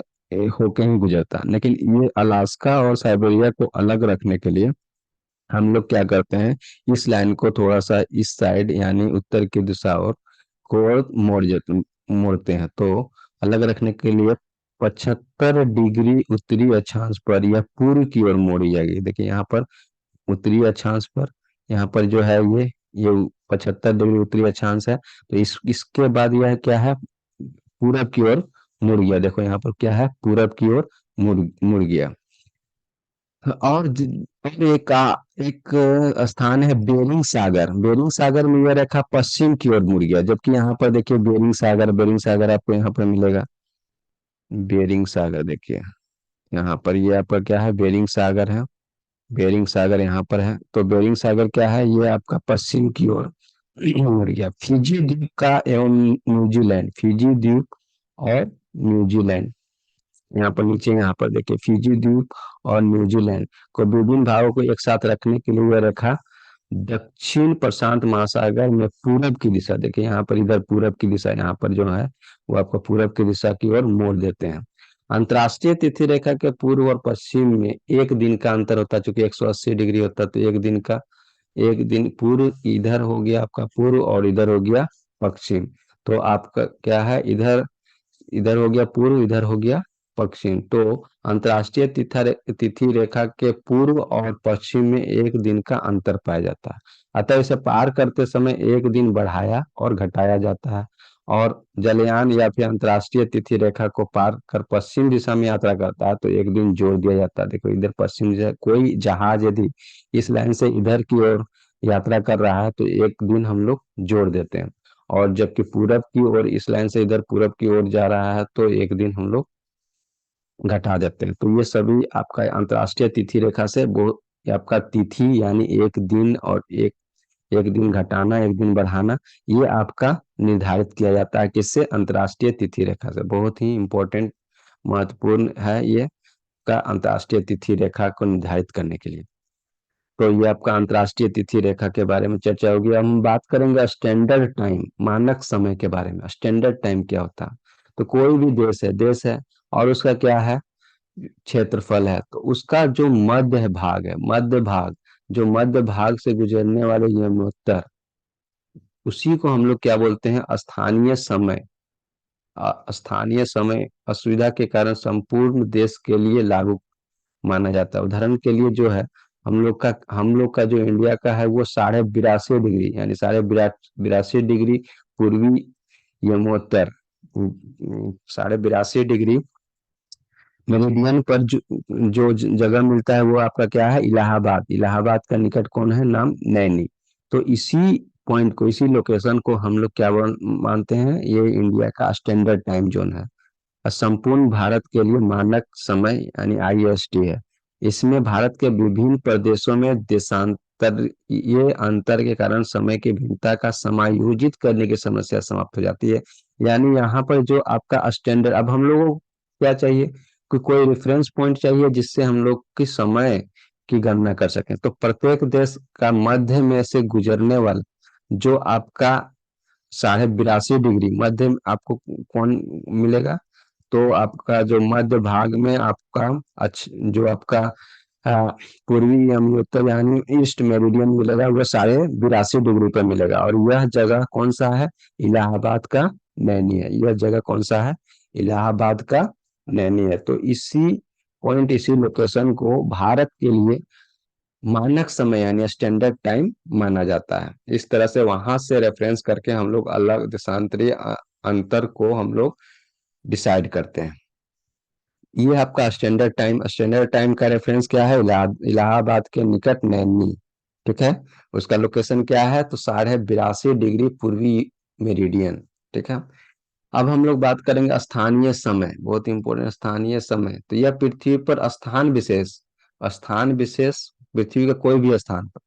होके ही गुजरता है। लेकिन ये अलास्का और साइबेरिया को अलग रखने के लिए हम लोग क्या करते हैं, इस लाइन को थोड़ा सा इस साइड यानी उत्तर की दिशा और को और मोड़ते हैं। तो अलग रखने के लिए 75 डिग्री उत्तरी अक्षांश पर यह पूर्व की ओर मोड़ी जाएगी। देखिए यहाँ पर उत्तरी अक्षांश पर, यहाँ पर जो है ये 75 डिग्री उत्तरी अक्षांश है, तो इसके बाद यह क्या है, पूरब की ओर मुड़ गया। देखो यहाँ पर क्या है, पूरब की ओर मुड़ गया। और और एक स्थान है बेरिंग सागर। बेरिंग सागर में यह रेखा पश्चिम की ओर मुड़ गया, जबकि यहाँ पर देखिए बेरिंग सागर आपको यहाँ पर मिलेगा। बेरिंग सागर देखिए यहाँ पर, ये आपका क्या है, बेरिंग सागर है। बेरिंग सागर यहाँ पर है, तो बेरिंग सागर क्या है, ये आपका पश्चिम की ओर मुड़ गया। फिजी द्वीप का एवं न्यूजीलैंड, फिजी द्वीप और न्यूजीलैंड, यहाँ पर नीचे यहाँ पर देखिए फिजी द्वीप और न्यूजीलैंड को विभिन्न भागों को एक साथ रखने के लिए यह रखा दक्षिण प्रशांत महासागर में पूरब की दिशा। देखिए यहाँ पर, इधर पूरब की दिशा यहाँ पर जो है वो आपको पूरब की दिशा की ओर मोड़ देते हैं। अंतर्राष्ट्रीय तिथि रेखा के पूर्व और पश्चिम में एक दिन का अंतर होता है, चूंकि 180 डिग्री होता है, तो एक दिन का, एक दिन पूर्व इधर हो गया आपका पूर्व और इधर हो गया पश्चिम। तो आपका क्या है, इधर इधर हो गया पूर्व, इधर हो गया पश्चिम। तो अंतर्राष्ट्रीय तिथि रेखा के पूर्व और पश्चिम में एक दिन का अंतर पाया जाता है। अतः इसे पार करते समय एक दिन बढ़ाया और घटाया जाता है। और जलयान या फिर अंतर्राष्ट्रीय तिथि रेखा को पार कर पश्चिम दिशा में यात्रा करता है तो एक दिन जोड़ दिया जाता है। देखो इधर पश्चिम दिशा, कोई जहाज यदि इस लाइन से इधर की ओर यात्रा कर रहा है तो एक दिन हम लोग जोड़ देते हैं। और जबकि पूरब की ओर इस लाइन से इधर पूरब की ओर जा रहा है तो एक दिन हम लोग घटा देते हैं। तो ये सभी आपका अंतर्राष्ट्रीय तिथि रेखा से वो, ये आपका तिथि यानी एक दिन और एक एक दिन घटाना एक दिन बढ़ाना, ये आपका निर्धारित किया जाता है किससे, अंतर्राष्ट्रीय तिथि रेखा से। बहुत ही इंपॉर्टेंट, महत्वपूर्ण है ये का अंतर्राष्ट्रीय तिथि रेखा को निर्धारित करने के लिए। तो ये आपका अंतर्राष्ट्रीय तिथि रेखा के बारे में चर्चा होगी। अब हम बात करेंगे स्टैंडर्ड टाइम, मानक समय के बारे में। स्टैंडर्ड टाइम क्या होता है, तो कोई भी देश है और उसका क्या है, क्षेत्रफल है, तो उसका जो मध्य भाग है, मध्य भाग, जो मध्य भाग से गुजरने वाले यमुनोत्तर, उसी को हम लोग क्या बोलते हैं, स्थानीय समय। स्थानीय समय असुविधा के कारण संपूर्ण देश के लिए लागू माना जाता है। उदाहरण के लिए जो है, हम लोग का जो इंडिया का है वो 82.5 डिग्री यानी 82.5 डिग्री पूर्वी यमोत्तर, 82.5 डिग्री मेरिडियन पर जो जगह मिलता है वो आपका क्या है, इलाहाबाद। इलाहाबाद का निकट कौन है, नाम नैनी। तो इसी पॉइंट को, इसी लोकेशन को हम लोग क्या मानते हैं, ये इंडिया का स्टैंडर्ड टाइम जोन है। संपूर्ण भारत के लिए मानक समय यानी आईएसटी है। इसमें भारत के विभिन्न प्रदेशों में देशांतर, ये अंतर के कारण समय की भिन्नता का समायोजित करने की समस्या समाप्त हो जाती है। यानी यहाँ पर जो आपका स्टैंडर्ड, अब हम लोगों को क्या चाहिए कि कोई रेफरेंस पॉइंट चाहिए जिससे हम लोग की समय की गणना कर सकें। तो प्रत्येक देश का मध्य में से गुजरने वाला जो आपका 82.5 डिग्री मध्य आपको कौन मिलेगा, तो आपका जो मध्य भाग में आपका जो आपका पूर्वी यमुनोत्तर यानी ईस्ट मेरिडियन मिलेगा, वो 82.5 डिग्री पर मिलेगा। और यह जगह कौन सा है, इलाहाबाद का नैनी है। यह जगह कौन सा है, इलाहाबाद का नैनी है। तो इसी पॉइंट, इसी लोकेशन को भारत के लिए मानक समय यानी स्टैंडर्ड टाइम माना जाता है। इस तरह से वहां से रेफरेंस करके हम लोग अलग देशांतरीय अंतर को हम लोग डिसाइड करते हैं। ये आपका स्टैंडर्ड टाइम, स्टैंडर्ड टाइम का रेफरेंस क्या है, इलाहाबाद के निकट नैनी। ठीक है, उसका लोकेशन क्या है, तो 82.5 डिग्री पूर्वी मेरिडियन। ठीक है, अब हम लोग बात करेंगे स्थानीय समय, बहुत इंपॉर्टेंट, स्थानीय समय। तो यह पृथ्वी पर स्थान विशेष, पृथ्वी का कोई भी स्थान पर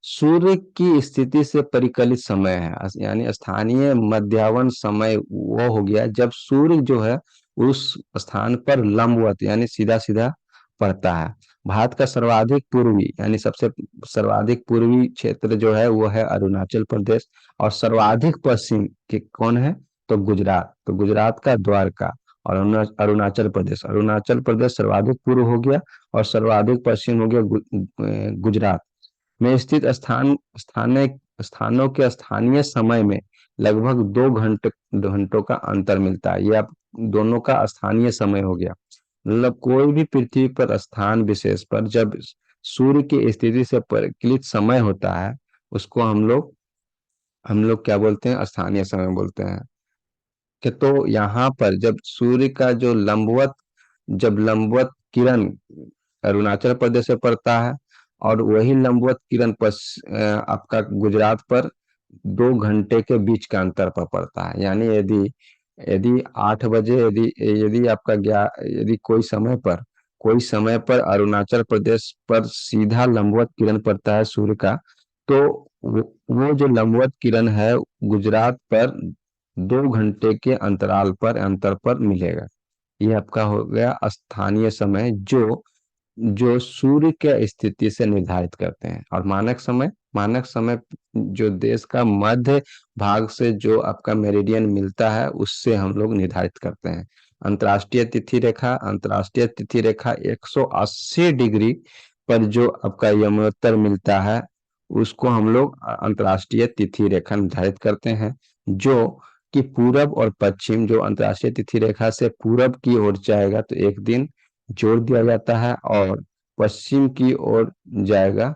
सूर्य की स्थिति से परिकलित समय है। यानी स्थानीय मध्याह्न समय वो हो गया जब सूर्य जो है उस स्थान पर लंबवत यानी सीधा सीधा पड़ता है। भारत का सर्वाधिक पूर्वी यानी सबसे सर्वाधिक पूर्वी क्षेत्र जो है वो है अरुणाचल प्रदेश। और सर्वाधिक पश्चिम के कौन है, तो गुजरात। तो गुजरात का द्वारका। और अरुणाचल प्रदेश सर्वाधिक पूर्व हो गया और सर्वाधिक पश्चिम हो गया गुजरात। में स्थित स्थानों के स्थानीय समय में लगभग 2 घंटों का अंतर मिलता है। ये आप दोनों का स्थानीय समय हो गया। मतलब कोई भी पृथ्वी पर स्थान विशेष पर जब सूर्य की स्थिति से परिकलित समय होता है, उसको हम लोग क्या बोलते हैं? स्थानीय समय बोलते हैं। कि तो यहाँ पर जब सूर्य का जो लंबवत किरण अरुणाचल प्रदेश से पड़ता है, और वही लंबवत किरण आपका गुजरात पर 2 घंटे के बीच का अंतर पर पड़ता है। यानी यदि यदि 8 बजे, यदि यदि आपका यदि कोई समय पर अरुणाचल प्रदेश पर सीधा लंबवत किरण पड़ता है सूर्य का, तो वो जो लंबवत किरण है गुजरात पर 2 घंटे के अंतर पर मिलेगा। ये आपका हो गया स्थानीय समय, जो जो सूर्य के स्थिति से निर्धारित करते हैं। और मानक समय जो देश का मध्य भाग से जो आपका मेरिडियन मिलता है, उससे हम लोग निर्धारित करते हैं। अंतर्राष्ट्रीय तिथि रेखा 180 डिग्री पर जो आपका यमोत्तर मिलता है, उसको हम लोग अंतर्राष्ट्रीय तिथि रेखा निर्धारित करते हैं। जो कि पूरब और पश्चिम, जो अंतर्राष्ट्रीय तिथि रेखा से पूरब की ओर जाएगा तो एक दिन जोड़ दिया जाता है, और पश्चिम की ओर जाएगा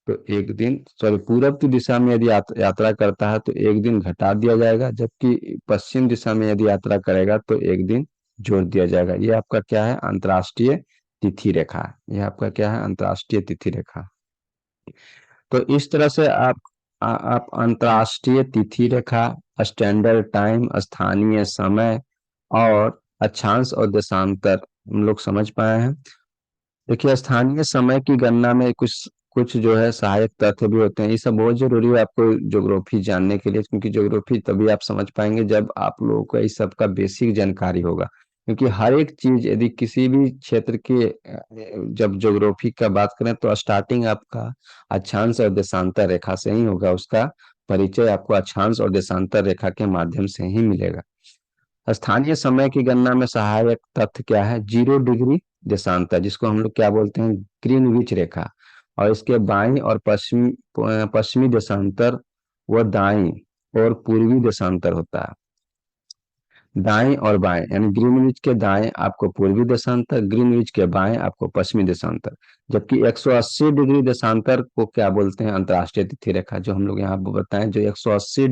तो एक दिन, सॉरी, पूरब की दिशा में यदि यात्रा करता है तो एक दिन घटा दिया जाएगा, जबकि पश्चिम दिशा में यदि यात्रा करेगा तो एक दिन जोड़ दिया जाएगा। ये आपका क्या है? अंतर्राष्ट्रीय तिथि रेखा। ये आपका क्या है? अंतर्राष्ट्रीय तिथि रेखा। तो इस तरह से आप अंतर्राष्ट्रीय तिथि रेखा, स्टैंडर्ड टाइम, स्थानीय समय, और अक्षांश और देशांतर हम लोग समझ पाए हैं। देखिए, स्थानीय समय की गणना में कुछ कुछ जो है सहायक तथ्य भी होते हैं। ये सब बहुत जरूरी है आपको ज्योग्राफी जानने के लिए, क्योंकि ज्योग्राफी तभी आप समझ पाएंगे जब आप लोगों को इस सब का बेसिक जानकारी होगा। क्योंकि हर एक चीज, यदि किसी भी क्षेत्र के जब ज्योग्राफी का बात करें तो स्टार्टिंग आपका अक्षांश और देशांतर रेखा से ही होगा। उसका परिचय आपको अक्षांश और देशांतर रेखा के माध्यम से ही मिलेगा। स्थानीय समय की गणना में सहायक तथ्य क्या है? 0 डिग्री देशांतर, जिसको हम लोग क्या बोलते हैं? ग्रीनविच रेखा। और इसके बाईं और पश्चिमी देशांतर व दाईं और पूर्वी देशांतर होता है। दाएं और बाएं, यानी ग्रीनविच के दाएं आपको पूर्वी देशांतर, ग्रीनविच के बाएं आपको पश्चिमी देशांतर। जबकि 180 डिग्री देशांतर को क्या बोलते हैं? अंतर्राष्ट्रीय तिथि रेखा। जो हम लोग यहाँ बताएं, जो 180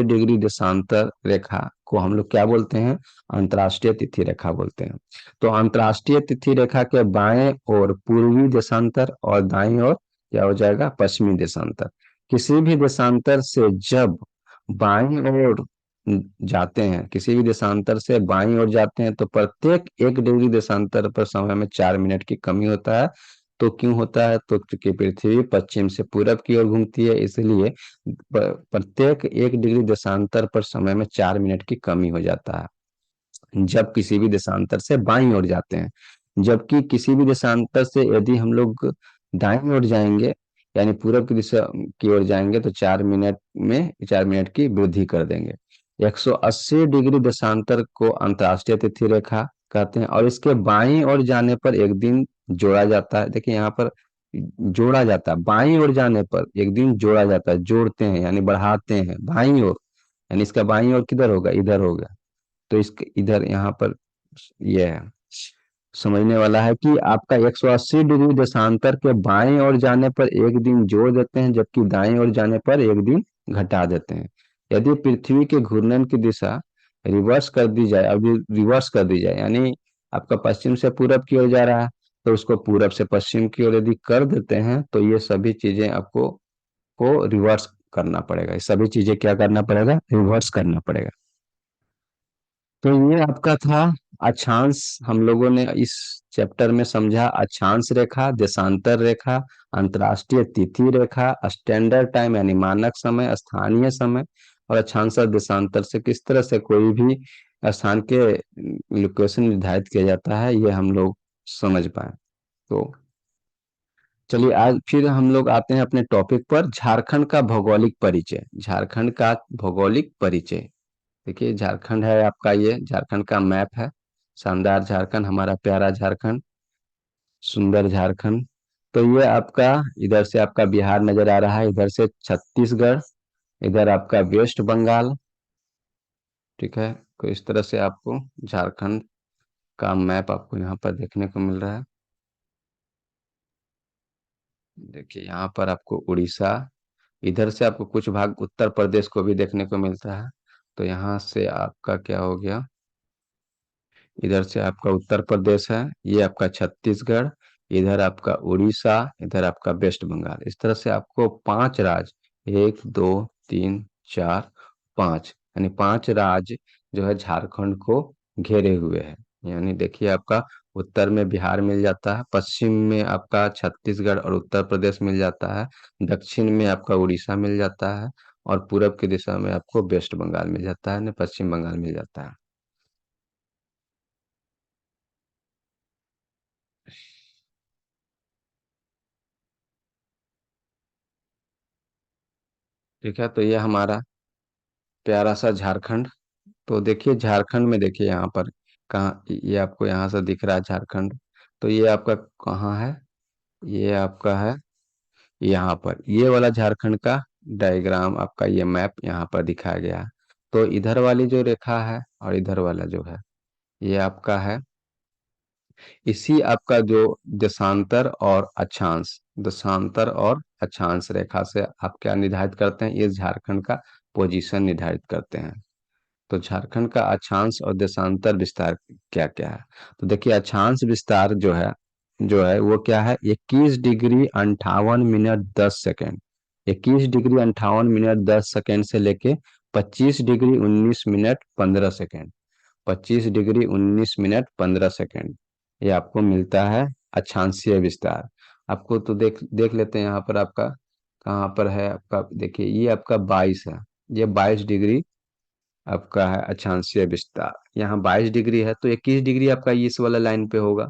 डिग्री देशांतर रेखा को हम लोग क्या बोलते हैं? अंतर्राष्ट्रीय तिथि रेखा बोलते हैं। तो अंतर्राष्ट्रीय तिथि रेखा के बाएं और पूर्वी देशांतर, और दाईं ओर क्या हो जाएगा? पश्चिमी देशांतर। किसी भी देशांतर से जब बाईं ओर जाते हैं, किसी भी देशांतर से बाईं ओर जाते हैं, तो प्रत्येक 1 डिग्री देशांतर पर समय में 4 मिनट की कमी होता है। तो क्यों होता है? तो क्योंकि पृथ्वी पश्चिम से पूरब की ओर घूमती है, इसलिए प्रत्येक 1 डिग्री देशांतर पर समय में 4 मिनट की कमी हो जाता है जब किसी भी देशांतर से बाईं ओर जाते हैं। जबकि किसी भी देशांतर से यदि हम लोग दाईं ओर जाएंगे, यानी पूरब की दिशा की ओर जाएंगे, तो 4 मिनट की वृद्धि कर देंगे। 180 डिग्री देशांतर को अंतर्राष्ट्रीय तिथि रेखा कहते हैं। और इसके बाईं ओर जाने पर एक दिन जोड़ा जाता है। देखिए यहाँ पर जोड़ा जाता है, बाईं ओर जाने पर एक दिन जोड़ा जाता है। जोड़ते हैं यानी बढ़ाते हैं बाईं ओर, यानी इसका बाईं ओर किधर होगा? इधर होगा। तो इसके इधर यहाँ पर ये है, समझने वाला है कि आपका 180 डिग्री देशांतर के बाएं ओर जाने पर एक दिन जोड़ देते हैं, जबकि दाएं ओर जाने पर एक दिन घटा देते हैं। यदि पृथ्वी के घूर्णन की दिशा रिवर्स कर दी जाए, अभी रिवर्स कर दी जाए, यानी आपका पश्चिम से पूरब की ओर जा रहा है, तो उसको पूरब से पश्चिम की ओर यदि कर देते हैं, तो ये सभी चीजें आपको को रिवर्स करना पड़ेगा। ये सभी चीजें क्या करना पड़ेगा? रिवर्स करना पड़ेगा। तो ये आपका था अक्षांश। हम लोगों ने इस चैप्टर में समझा अक्षांश रेखा, देशांतर रेखा, अंतर्राष्ट्रीय तिथि रेखा, स्टैंडर्ड टाइम यानी मानक समय, स्थानीय समय, और अक्षांश और देशांतर से किस तरह से कोई भी स्थान के लोकेशन निर्धारित किया जाता है, ये हम लोग समझ पाए। तो चलिए, आज फिर हम लोग आते हैं अपने टॉपिक पर, झारखंड का भौगोलिक परिचय। झारखंड का भौगोलिक परिचय। देखिए, झारखंड है आपका, ये झारखंड का मैप है। शानदार झारखंड, हमारा प्यारा झारखंड, सुंदर झारखंड। तो ये आपका, इधर से आपका बिहार नजर आ रहा है, इधर से छत्तीसगढ़, इधर आपका वेस्ट बंगाल। ठीक है। तो इस तरह से आपको झारखंड का मैप आपको यहाँ पर देखने को मिल रहा है। देखिए यहाँ पर आपको उड़ीसा, इधर से आपको कुछ भाग उत्तर प्रदेश को भी देखने को मिलता है। तो यहाँ से आपका क्या हो गया, इधर से आपका उत्तर प्रदेश है, ये आपका छत्तीसगढ़, इधर आपका उड़ीसा, इधर आपका वेस्ट बंगाल। इस तरह से आपको पांच राज्य, एक दो तीन चार पांच, यानी पांच राज्य जो है झारखंड को घेरे हुए हैं। यानी देखिए आपका उत्तर में बिहार मिल जाता है, पश्चिम में आपका छत्तीसगढ़ और उत्तर प्रदेश मिल जाता है, दक्षिण में आपका उड़ीसा मिल जाता है, और पूरब की दिशा में आपको वेस्ट बंगाल मिल जाता है, पश्चिम बंगाल मिल जाता है। ठीक है। तो ये हमारा प्यारा सा झारखंड। तो देखिए झारखंड में, देखिए यहाँ पर कहाँ, ये आपको यहाँ से दिख रहा है झारखंड। तो ये आपका कहाँ है, ये आपका है यहाँ पर, ये वाला झारखंड का डायग्राम, आपका ये मैप यहाँ पर दिखाया गया है। तो इधर वाली जो रेखा है और इधर वाला जो है, ये आपका है, इसी आपका जो देशांतर और अक्षांश, देशांतर और अक्षांश रेखा से आप क्या निर्धारित करते हैं, ये झारखंड का पोजीशन निर्धारित करते हैं। तो झारखंड का अक्षांश और देशांतर विस्तार क्या क्या है। तो देखिए अक्षांश विस्तार जो है वो क्या है, 21 degree 58 minute 10 second, 21 degree 58 minute 10 second से लेके 25 degree 19 minute 15 second, 25 degree 19 minute 15 second, ये आपको मिलता है अक्षांशीय विस्तार। आपको तो देख देख लेते हैं यहाँ पर आपका कहाँ पर है आपका, देखिए ये आपका 22 है, ये 22 डिग्री आपका है अक्षांशीय विस्तार। यहाँ 22 डिग्री है, तो 21 डिग्री आपका इस वाला लाइन पे होगा।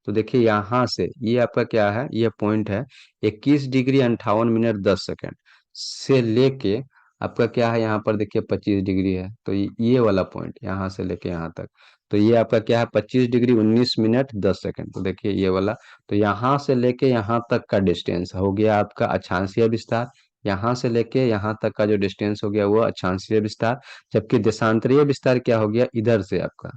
तो देखिए यहाँ से ये आपका क्या है, ये पॉइंट है 21 डिग्री 58 मिनट 10 सेकेंड से लेके आपका क्या है, यहाँ पर देखिए 25 डिग्री है, तो ये वाला पॉइंट यहाँ से लेके यहाँ तक, तो ये आपका क्या है 25 डिग्री 19 मिनट 10 सेकेंड। तो देखिए ये वाला, तो यहाँ से लेके यहाँ तक का डिस्टेंस हो गया आपका अक्षांशीय विस्तार, यहाँ से लेके यहाँ तक का जो डिस्टेंस हो गया वो अक्षांशीय विस्तार। जबकि देशांतरीय विस्तार क्या हो गया, इधर से आपका,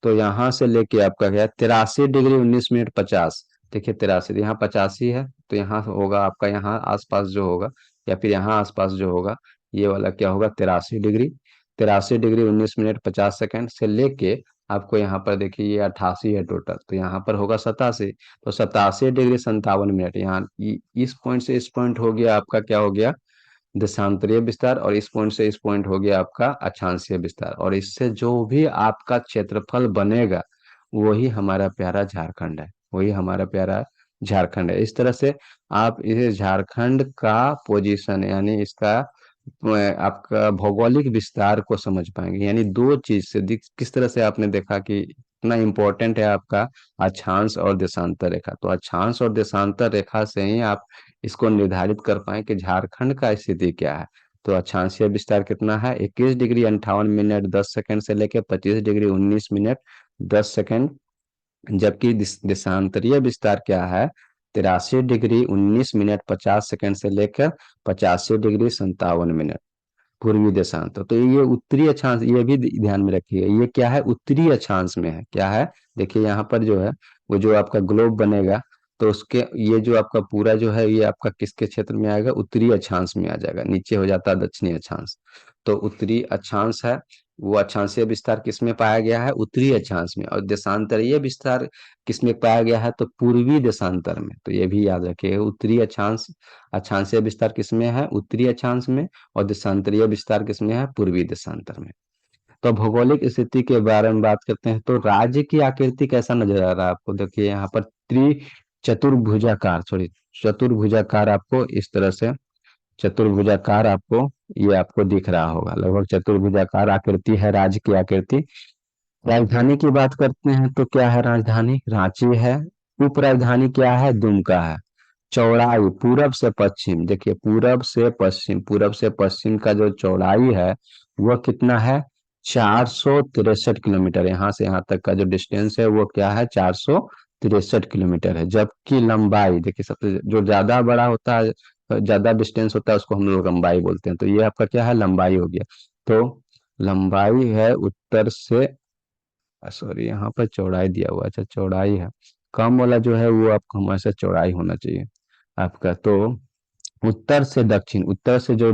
तो यहाँ से लेके आपका क्या, 83 डिग्री 19 मिनट 50। देखिए 83, यहाँ 85 है, तो यहाँ होगा आपका, यहाँ आसपास जो होगा या फिर यहाँ आसपास जो होगा, ये वाला क्या होगा 83 डिग्री, 83 डिग्री 19 मिनट 50 सेकेंड से लेके आपको यहाँ पर देखिए ये 88 है टोटल, तो यहाँ पर होगा 87, तो 87 डिग्री 57 मिनट, यहाँ इस पॉइंट से इस पॉइंट हो गया आपका, क्या हो गया देशांतरीय विस्तार, और इस पॉइंट से इस पॉइंट हो गया आपका अक्षांशीय विस्तार, और इससे जो भी आपका क्षेत्रफल बनेगा वही हमारा प्यारा झारखंड है, वही हमारा प्यारा झारखंड है। इस तरह से आप इसे झारखंड का पोजीशन, यानी इसका आपका भौगोलिक विस्तार को समझ पाएंगे। यानी दो चीज से किस तरह से आपने देखा कि इतना इम्पोर्टेंट है आपका अक्षांश और देशांतर रेखा। तो अक्षांश और देशांतर रेखा से ही आप इसको निर्धारित कर पाए कि झारखंड का स्थिति क्या है। तो अक्षांशीय विस्तार कितना है, 21 डिग्री 58 मिनट 10 सेकेंड से लेकर 25 डिग्री 19 मिनट 10 सेकेंड। जबकि देशांतरीय विस्तार क्या है, 83 डिग्री 19 मिनट 50 सेकेंड से लेकर 85 डिग्री 57 मिनट पूर्वी देशांतर। तो ये उत्तरी अक्षांश, ये भी ध्यान में रखिएगा, ये क्या है उत्तरी अक्षांश में है, क्या है, देखिए यहाँ पर जो है वो जो आपका ग्लोब बनेगा, तो उसके ये जो आपका पूरा जो है ये आपका किसके क्षेत्र में आएगा, उत्तरी अक्षांश में आ जाएगा, नीचे हो जाता है दक्षिणी अक्षांश। तो उत्तरी अक्षांश है, वो अक्षांशीय विस्तार किस में पाया गया है, उत्तरी अक्षांश में, और देशांतरीय विस्तार किस में पाया गया है, तो पूर्वी देशांतर में। तो ये भी याद रखिएगा, उत्तरी अक्षांश, अक्षांशीय विस्तार किस में है, उत्तरी अक्षांश में, और देशांतरीय विस्तार किसमें है, पूर्वी देशांतर में। तो भौगोलिक स्थिति के बारे में बात करते हैं, तो राज्य की आकृति कैसा नजर आ रहा है आपको, देखिए यहाँ पर चतुर्भुजाकार, सॉरी, चतुर्भुजाकार आपको इस तरह से, चतुर्भुजाकार आपको, ये आपको दिख रहा होगा, लगभग चतुर्भुजाकार आकृति है राज्य की आकृति। राजधानी की बात करते हैं तो क्या है, राजधानी रांची है, उप राजधानी क्या है, दुमका है। चौड़ाई पूरब से पश्चिम, देखिए पूरब से पश्चिम, पूरब से पश्चिम का जो चौड़ाई है वह कितना है, 463 किलोमीटर, यहाँ से यहाँ तक का जो डिस्टेंस है वो क्या है, 463 63 किलोमीटर है। जबकि लंबाई देखिए, सबसे जो ज्यादा बड़ा होता है, ज्यादा डिस्टेंस होता है, उसको हम लोग लंबाई बोलते हैं। तो ये आपका क्या है, लंबाई हो गया। तो लंबाई है उत्तर से, सॉरी यहाँ पर चौड़ाई दिया हुआ है, अच्छा चौड़ाई है, कम वाला जो है वो आपको हमेशा चौड़ाई होना चाहिए आपका। तो उत्तर से दक्षिण, उत्तर से जो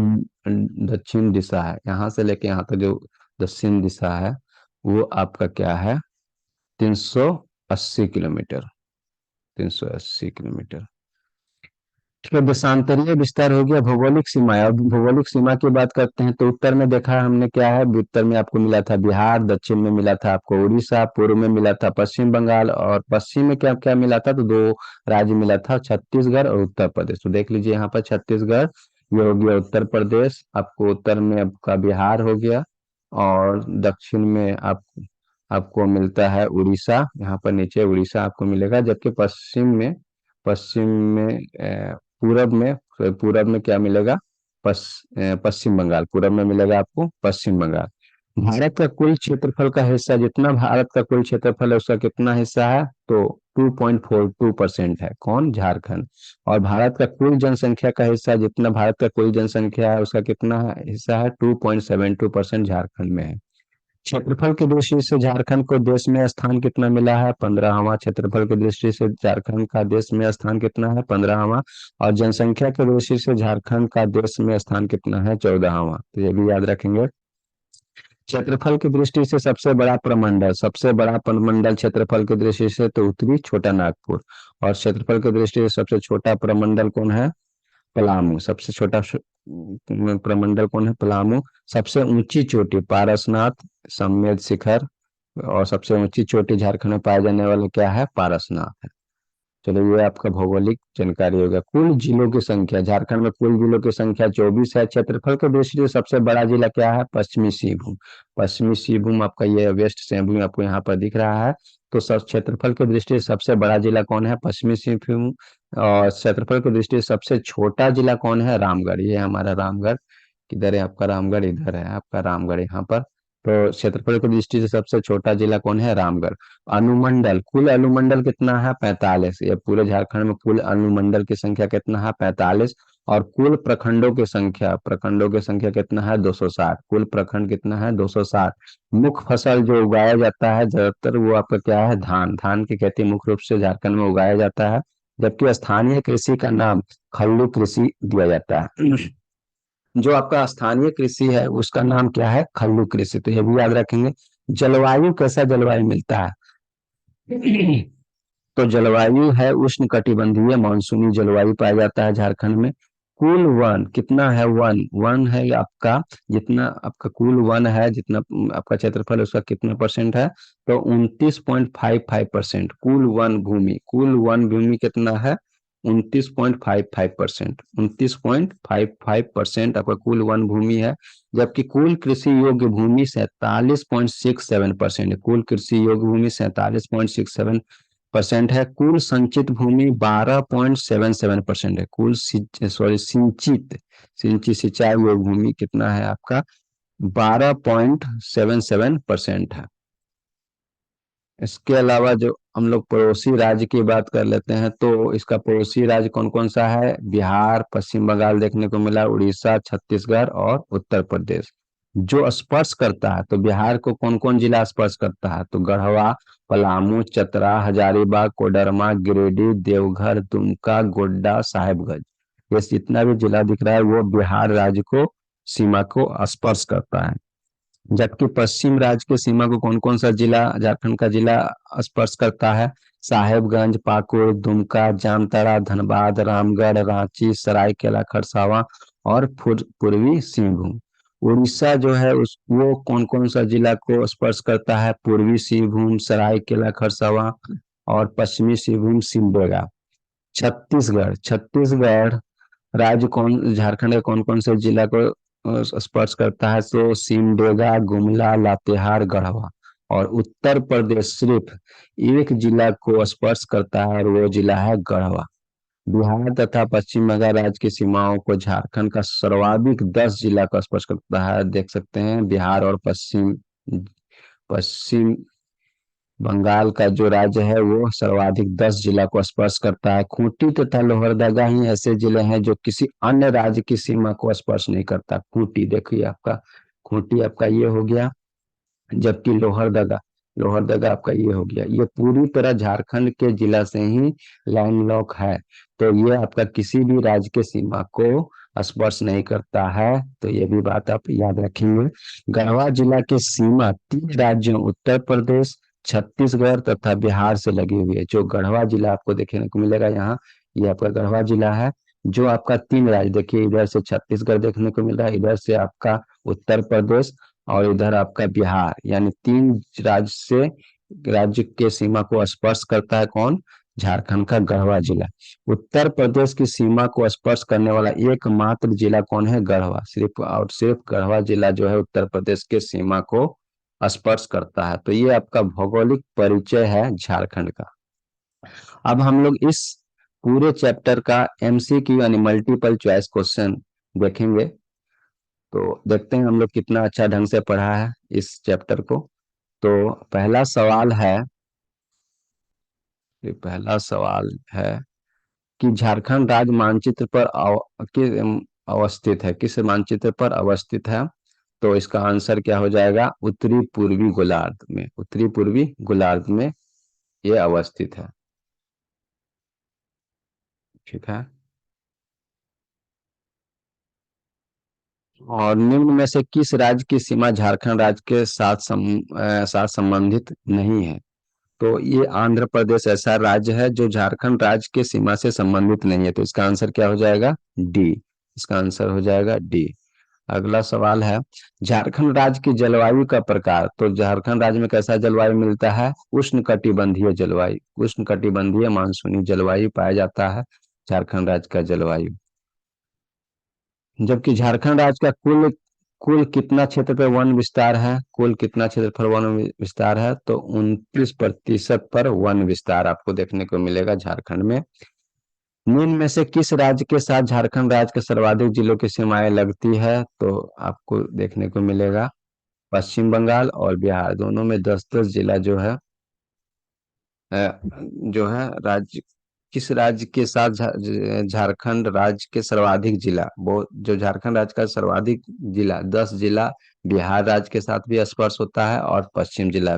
दक्षिण दिशा है, यहाँ से लेके यहाँ तक जो दक्षिण दिशा है, वो आपका क्या है, 380 किलोमीटर। 380 किलोमीटर। तो देशांतरीय विस्तार हो गया, भौगोलिक सीमा। अब भौगोलिक सीमा की बात करते हैं तो उत्तर में देखा हमने क्या है, उत्तर में आपको मिला था बिहार, दक्षिण में मिला था आपको उड़ीसा, पूर्व में मिला था पश्चिम बंगाल, और पश्चिम में क्या क्या मिला था, तो दो राज्य मिला था, छत्तीसगढ़ और उत्तर प्रदेश। तो देख लीजिए यहाँ पर छत्तीसगढ़, ये हो गया उत्तर प्रदेश, आपको उत्तर में आपका बिहार हो गया, और दक्षिण में आपको मिलता है उड़ीसा, यहाँ पर नीचे उड़ीसा आपको मिलेगा। जबकि पश्चिम में पूरब में क्या मिलेगा, पश्चिम बंगाल, पूरब में मिलेगा आपको पश्चिम बंगाल। भारत का कुल क्षेत्रफल का हिस्सा, जितना भारत का कुल क्षेत्रफल है उसका कितना हिस्सा है, तो 2.42% है, कौन, झारखंड। और भारत का कुल जनसंख्या का हिस्सा, जितना भारत का कुल जनसंख्या है उसका कितना हिस्सा है, 2.72% झारखंड में है। क्षेत्रफल की दृष्टि से झारखंड को देश में स्थान कितना मिला है, 15वां। क्षेत्रफल की दृष्टि से झारखंड का देश में स्थान कितना है, 15वां। और जनसंख्या की दृष्टि से झारखंड का देश में स्थान कितना है, 14वां। तो ये भी याद रखेंगे। क्षेत्रफल की दृष्टि से सबसे बड़ा प्रमंडल क्षेत्रफल की दृष्टि से तो उत्तरी छोटा नागपुर। और क्षेत्रफल की दृष्टि से सबसे छोटा प्रमंडल कौन है, पलामू। सबसे छोटा प्रमंडल कौन है, पलामू। सबसे ऊंची चोटी पारसनाथ समेत शिखर, और सबसे ऊंची चोटी झारखंड में पाए जाने वाला क्या है, पारसनाथ है। चलो ये आपका भौगोलिक जानकारी होगा। कुल जिलों की संख्या, झारखंड में कुल जिलों की संख्या 24 है। क्षेत्रफल के दृष्टि से सबसे बड़ा जिला क्या है, पश्चिमी सिंहभूम। पश्चिमी सिंहभूम आपका ये वेस्ट सिंहभूम आपको यहाँ पर दिख रहा है। तो सब क्षेत्रफल की दृष्टि से सबसे बड़ा जिला कौन है, पश्चिमी सिंहभूम। और क्षेत्रफल की दृष्टि से सबसे छोटा जिला कौन है, रामगढ़। ये हमारा रामगढ़, किधर है आपका रामगढ़, इधर है आपका रामगढ़ यहाँ पर। तो क्षेत्रफल की दृष्टि से सबसे छोटा जिला कौन है, रामगढ़। अनुमंडल, कुल अनुमंडल कितना है, 45। ये पूरे झारखंड में कुल अनुमंडल की संख्या कितना है, 45। और कुल प्रखंडों की संख्या कितना है, 260। कुल प्रखंड कितना है, 260। मुख्य फसल जो उगाया जाता है ज्यादातर, वो आपका क्या है, धान। धान की खेती मुख्य रूप से झारखंड में उगाया जाता है। जबकि स्थानीय कृषि का नाम खल्लू कृषि दिया जाता है। जो आपका स्थानीय कृषि है उसका नाम क्या है, खल्लू कृषि। तो ये भी याद रखेंगे। जलवायु, कैसा जलवायु मिलता है, तो जलवायु है उष्ण कटिबंधीय मानसूनी जलवायु पाया जाता है झारखंड में। कुल वन कितना है, वन वन है आपका, जितना आपका कुल वन है, जितना आपका क्षेत्रफल है उसका कितना परसेंट है, तो 29.55%। कुल वन भूमि कितना है, 29.55%। 29.55% आपका कुल वन भूमि है। जबकि कुल कृषि योग्य भूमि 47.67% है। कुल कृषि योग्य भूमि 47.67% है। कुल संचित भूमि 12.77% है। कुल सिंचित सिंचाई योग्य भूमि कितना है आपका, 12.77% है। इसके अलावा जो हम लोग पड़ोसी राज्य की बात कर लेते हैं, तो इसका पड़ोसी राज्य कौन कौन सा है, बिहार, पश्चिम बंगाल देखने को मिला, उड़ीसा, छत्तीसगढ़ और उत्तर प्रदेश। जो स्पर्श करता है, तो बिहार को कौन कौन जिला स्पर्श करता है, तो गढ़वा, पलामू, चतरा, हजारीबाग, कोडरमा, गिरिडीह, देवघर, दुमका, गोड्डा, साहेबगंज। ये जितना भी जिला दिख रहा है वो बिहार राज्य को सीमा को स्पर्श करता है। जबकि पश्चिम राज्य की सीमा को कौन कौन सा जिला, झारखंड का जिला स्पर्श करता है, साहेबगंज, पाकुड़, दुमका, जामताड़ा, धनबाद, रामगढ़, रांची, सरायकेला खरसावां और पूर्वी सिंहभूम। उड़ीसा जो है उस वो कौन कौन सा जिला को स्पर्श करता है, पूर्वी सिंहभूम, सरायकेला खरसावां और पश्चिमी सिंहभूम, सिमडेगा। छत्तीसगढ़ राज्य कौन, झारखंड के कौन कौन से जिला को स्पर्श करता है, तो सिमडेगा, गुमला, लातेहार, गढ़वा। और उत्तर प्रदेश सिर्फ एक जिला को स्पर्श करता है और वो जिला है गढ़वा। बिहार तथा पश्चिम बंगाल राज्य की सीमाओं को झारखंड का सर्वाधिक 10 जिला का स्पर्श करता है, देख सकते हैं बिहार और पश्चिम पश्चिम बंगाल का जो राज्य है वो सर्वाधिक 10 जिला को स्पर्श करता है। खूंटी तथा लोहरदगा ही ऐसे जिले हैं जो किसी अन्य राज्य की सीमा को स्पर्श नहीं करता। खूंटी देखिए आपका, खूंटी आपका ये हो गया, जबकि लोहरदगा, लोहरदगा आपका ये हो गया, ये पूरी तरह झारखंड के जिला से ही लैंडलॉक है। तो ये आपका किसी भी राज्य के सीमा को स्पर्श नहीं करता है। तो ये भी बात आप याद रखेंगे। गढ़वा जिला की सीमा 3 राज्यों उत्तर प्रदेश, छत्तीसगढ़ तथा बिहार से लगी हुई है। जो गढ़वा जिला आपको देखने को मिलेगा यहाँ, ये आपका गढ़वा जिला है, जो आपका 3 राज्य, देखिए इधर से छत्तीसगढ़ देखने को मिल रहा है, इधर से आपका उत्तर प्रदेश, और इधर आपका बिहार, यानी 3 राज्य से, राज्य के सीमा को स्पर्श करता है कौन? झारखंड का गढ़वा जिला। उत्तर प्रदेश की सीमा को स्पर्श करने वाला एकमात्र जिला कौन है? गढ़वा। सिर्फ और सिर्फ गढ़वा जिला जो है उत्तर प्रदेश के सीमा को स्पर्श करता है। तो ये आपका भौगोलिक परिचय है झारखंड का। अब हम लोग इस पूरे चैप्टर का एमसीक्यू यानी मल्टीपल चॉइस क्वेश्चन देखेंगे। तो देखते हैं हम लोग कितना अच्छा ढंग से पढ़ा है इस चैप्टर को। तो पहला सवाल है, पहला सवाल है कि झारखंड राज्य मानचित्र पर अवस्थित है, किस मानचित्र पर अवस्थित है? तो इसका आंसर क्या हो जाएगा? उत्तरी पूर्वी गोलार्ध में, उत्तरी पूर्वी गोलार्ध में ये अवस्थित है। ठीक है। और निम्न में से किस राज्य की सीमा झारखंड राज्य के साथ साथ संबंधित नहीं है? तो ये आंध्र प्रदेश ऐसा राज्य है जो झारखंड राज्य के सीमा से संबंधित नहीं है। तो इसका आंसर क्या हो जाएगा? डी। इसका आंसर हो जाएगा डी। अगला सवाल है, झारखंड राज्य की जलवायु का प्रकार। तो झारखंड राज्य में कैसा जलवायु मिलता है? उष्णकटिबंधीय जलवायु, उष्णकटिबंधीय मानसूनी जलवायु पाया जाता है झारखंड राज्य का जलवायु। जबकि झारखंड राज्य का कुल कुल कितना क्षेत्र पर वन विस्तार है? कुल कितना क्षेत्र पर वन विस्तार है? तो 29% पर वन विस्तार आपको देखने को मिलेगा झारखंड में। निम्न में से किस राज्य के साथ झारखंड राज्य के सर्वाधिक जिलों की सीमाएं लगती है? तो आपको देखने को मिलेगा पश्चिम बंगाल और बिहार दोनों में 10-10 जिला जो है, जो है राज्य, किस राज्य के साथ झारखंड राज्य के सर्वाधिक जिला, वो जो झारखंड राज्य का सर्वाधिक जिला 10 जिला बिहार राज्य के साथ भी स्पर्श होता है, और पश्चिम जिला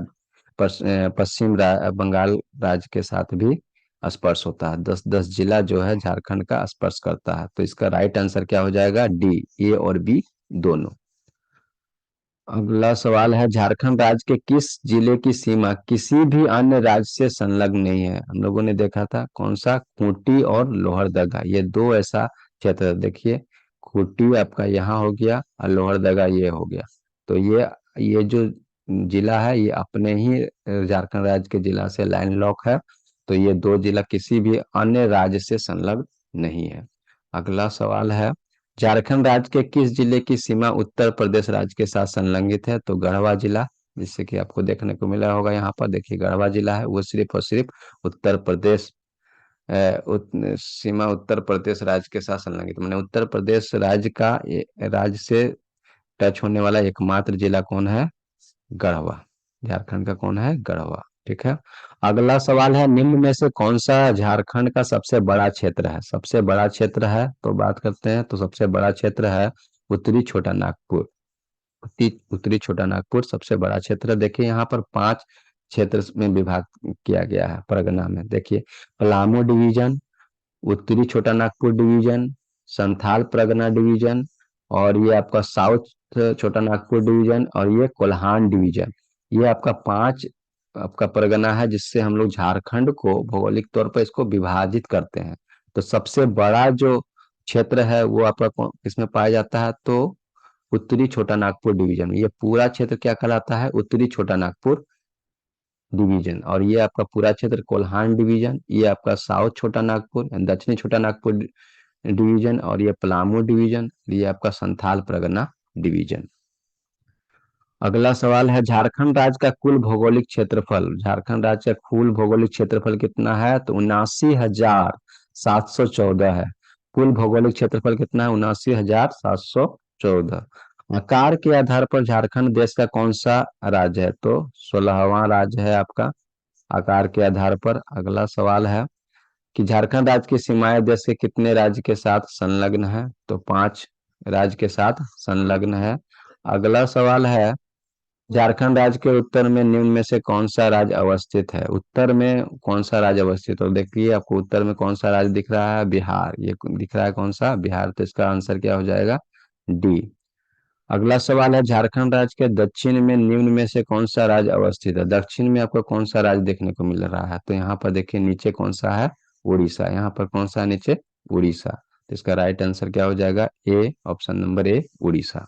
बंगाल राज्य के साथ भी स्पर्श होता है। 10-10 जिला जो है झारखंड का स्पर्श करता है। तो इसका राइट आंसर क्या हो जाएगा? डी, ए और बी दोनों। अगला सवाल है, झारखंड राज्य के किस जिले की सीमा किसी भी अन्य राज्य से संलग्न नहीं है? हम लोगों ने देखा था कौन सा? खूंटी और लोहरदगा, ये दो ऐसा क्षेत्र है। देखिए खूंटी आपका यहाँ हो गया और लोहरदगा ये हो गया। तो ये जो जिला है ये अपने ही झारखंड राज्य के जिला से लैंडलॉक है। तो ये दो जिला किसी भी अन्य राज्य से संलग्न नहीं है। अगला सवाल है, झारखंड राज्य के किस जिले की सीमा उत्तर प्रदेश राज्य के साथ संलग्नित है? तो गढ़वा जिला, जिससे कि आपको देखने को मिला होगा यहाँ पर, देखिए गढ़वा जिला है वो सिर्फ और सिर्फ उत्तर प्रदेश सीमा उत्तर प्रदेश राज्य के साथ संलग्नित, मैंने उत्तर प्रदेश राज्य का राज्य से टच होने वाला एकमात्र जिला कौन है? गढ़वा। झारखंड का कौन है? गढ़वा। ठीक है। अगला सवाल है, निम्न में से कौन सा झारखंड का सबसे बड़ा क्षेत्र है? सबसे बड़ा क्षेत्र है तो बात करते हैं। तो सबसे बड़ा क्षेत्र है उत्तरी छोटा नागपुर। उत्तरी छोटा नागपुर सबसे बड़ा क्षेत्र है। देखिए यहाँ पर 5 क्षेत्र में विभाग किया गया है परगना में। देखिए पलामू डिवीजन, उत्तरी छोटा नागपुर डिवीजन, संथाल परगना डिवीजन, और ये आपका साउथ छोटा नागपुर डिवीजन, और ये कोल्हान डिवीजन। ये आपका 5 आपका परगना है जिससे हम लोग झारखंड को भौगोलिक तौर पर इसको विभाजित करते हैं। तो सबसे बड़ा जो क्षेत्र है वो आपका किसमें पाया जाता है? तो उत्तरी छोटा नागपुर डिवीजन। ये पूरा क्षेत्र क्या कहलाता है? उत्तरी छोटा नागपुर डिवीजन। और ये आपका पूरा क्षेत्र कोल्हान डिवीजन, ये आपका साउथ छोटा नागपुर दक्षिणी छोटा नागपुर डिवीजन, और ये पलामू डिवीजन, ये आपका संथाल परगना डिवीजन। अगला सवाल है, झारखंड राज्य का कुल भौगोलिक क्षेत्रफल। झारखंड राज्य का कुल भौगोलिक क्षेत्रफल कितना है? तो 79,714 है। कुल भौगोलिक क्षेत्रफल कितना है? 79,714। आकार के आधार पर झारखंड देश का कौन सा राज्य है? तो 16वां राज्य है आपका। आकार के आधार पर। अगला सवाल है कि झारखंड राज्य की सीमाएं देश के कितने राज्य के साथ संलग्न है? तो 5 राज्य के साथ संलग्न है। अगला सवाल है, झारखंड राज्य के उत्तर में निम्न में से कौन सा राज्य अवस्थित है? उत्तर में कौन सा राज्य अवस्थित? और देखिए आपको उत्तर में कौन सा राज्य दिख रहा है? बिहार। ये दिख रहा है कौन सा? बिहार। तो इसका आंसर क्या हो जाएगा? डी। अगला सवाल है, झारखंड राज्य के दक्षिण में निम्न में से कौन सा राज्य अवस्थित है? दक्षिण में आपको कौन सा राज्य देखने को मिल रहा है? तो यहाँ पर देखिए नीचे कौन सा है? उड़ीसा। यहाँ पर कौन सा है नीचे? उड़ीसा। तो इसका राइट आंसर क्या हो जाएगा? ए, ऑप्शन नंबर ए, उड़ीसा।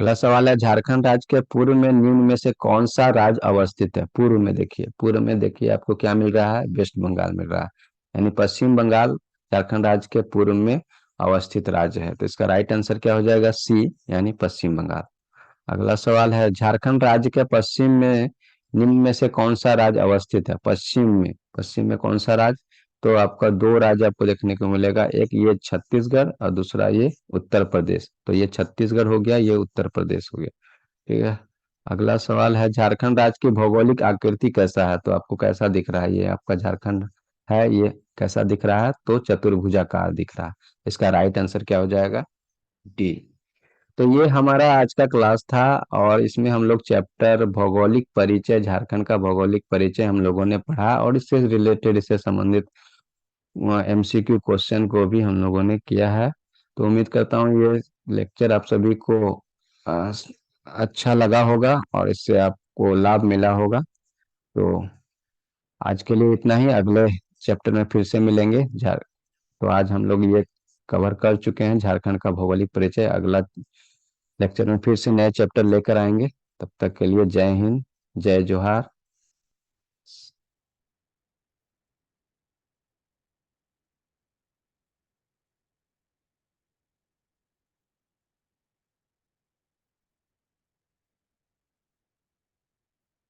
अगला सवाल है, झारखंड राज्य के पूर्व में निम्न में से कौन सा राज्य अवस्थित है? पूर्व में देखिए, पूर्व में देखिए आपको क्या मिल रहा है? वेस्ट बंगाल मिल रहा है, यानी पश्चिम बंगाल झारखंड राज्य के पूर्व में अवस्थित राज्य है। तो इसका राइट आंसर क्या हो जाएगा? सी, यानी पश्चिम बंगाल। अगला सवाल है, झारखंड राज्य के पश्चिम में निम्न में से कौन सा राज्य अवस्थित है? पश्चिम में कौन सा राज्य? तो आपका दो राज्य आपको देखने को मिलेगा, एक ये छत्तीसगढ़ और दूसरा ये उत्तर प्रदेश। तो ये छत्तीसगढ़ हो गया, ये उत्तर प्रदेश हो गया। ठीक है। अगला सवाल है, झारखंड राज्य की भौगोलिक आकृति कैसा है? तो आपको कैसा दिख रहा है? ये आपका झारखंड है, ये कैसा दिख रहा है? तो चतुर्भुजाकार दिख रहा है। इसका राइट आंसर क्या हो जाएगा? डी। तो ये हमारा आज का क्लास था, और इसमें हम लोग चैप्टर भौगोलिक परिचय, झारखंड का भौगोलिक परिचय हम लोगों ने पढ़ा, और इससे रिलेटेड, इससे संबंधित एमसीक्यू क्वेश्चन को भी हम लोगों ने किया है। तो उम्मीद करता हूँ ये लेक्चर आप सभी को अ, अच्छा लगा होगा और इससे आपको लाभ मिला होगा। तो आज के लिए इतना ही, अगले चैप्टर में फिर से मिलेंगे। झार तो आज हम लोग ये कवर कर चुके हैं, झारखंड का भौगोलिक परिचय। अगला लेक्चर में फिर से नए चैप्टर लेकर आएंगे। तब तक के लिए जय हिंद, जय जोहार।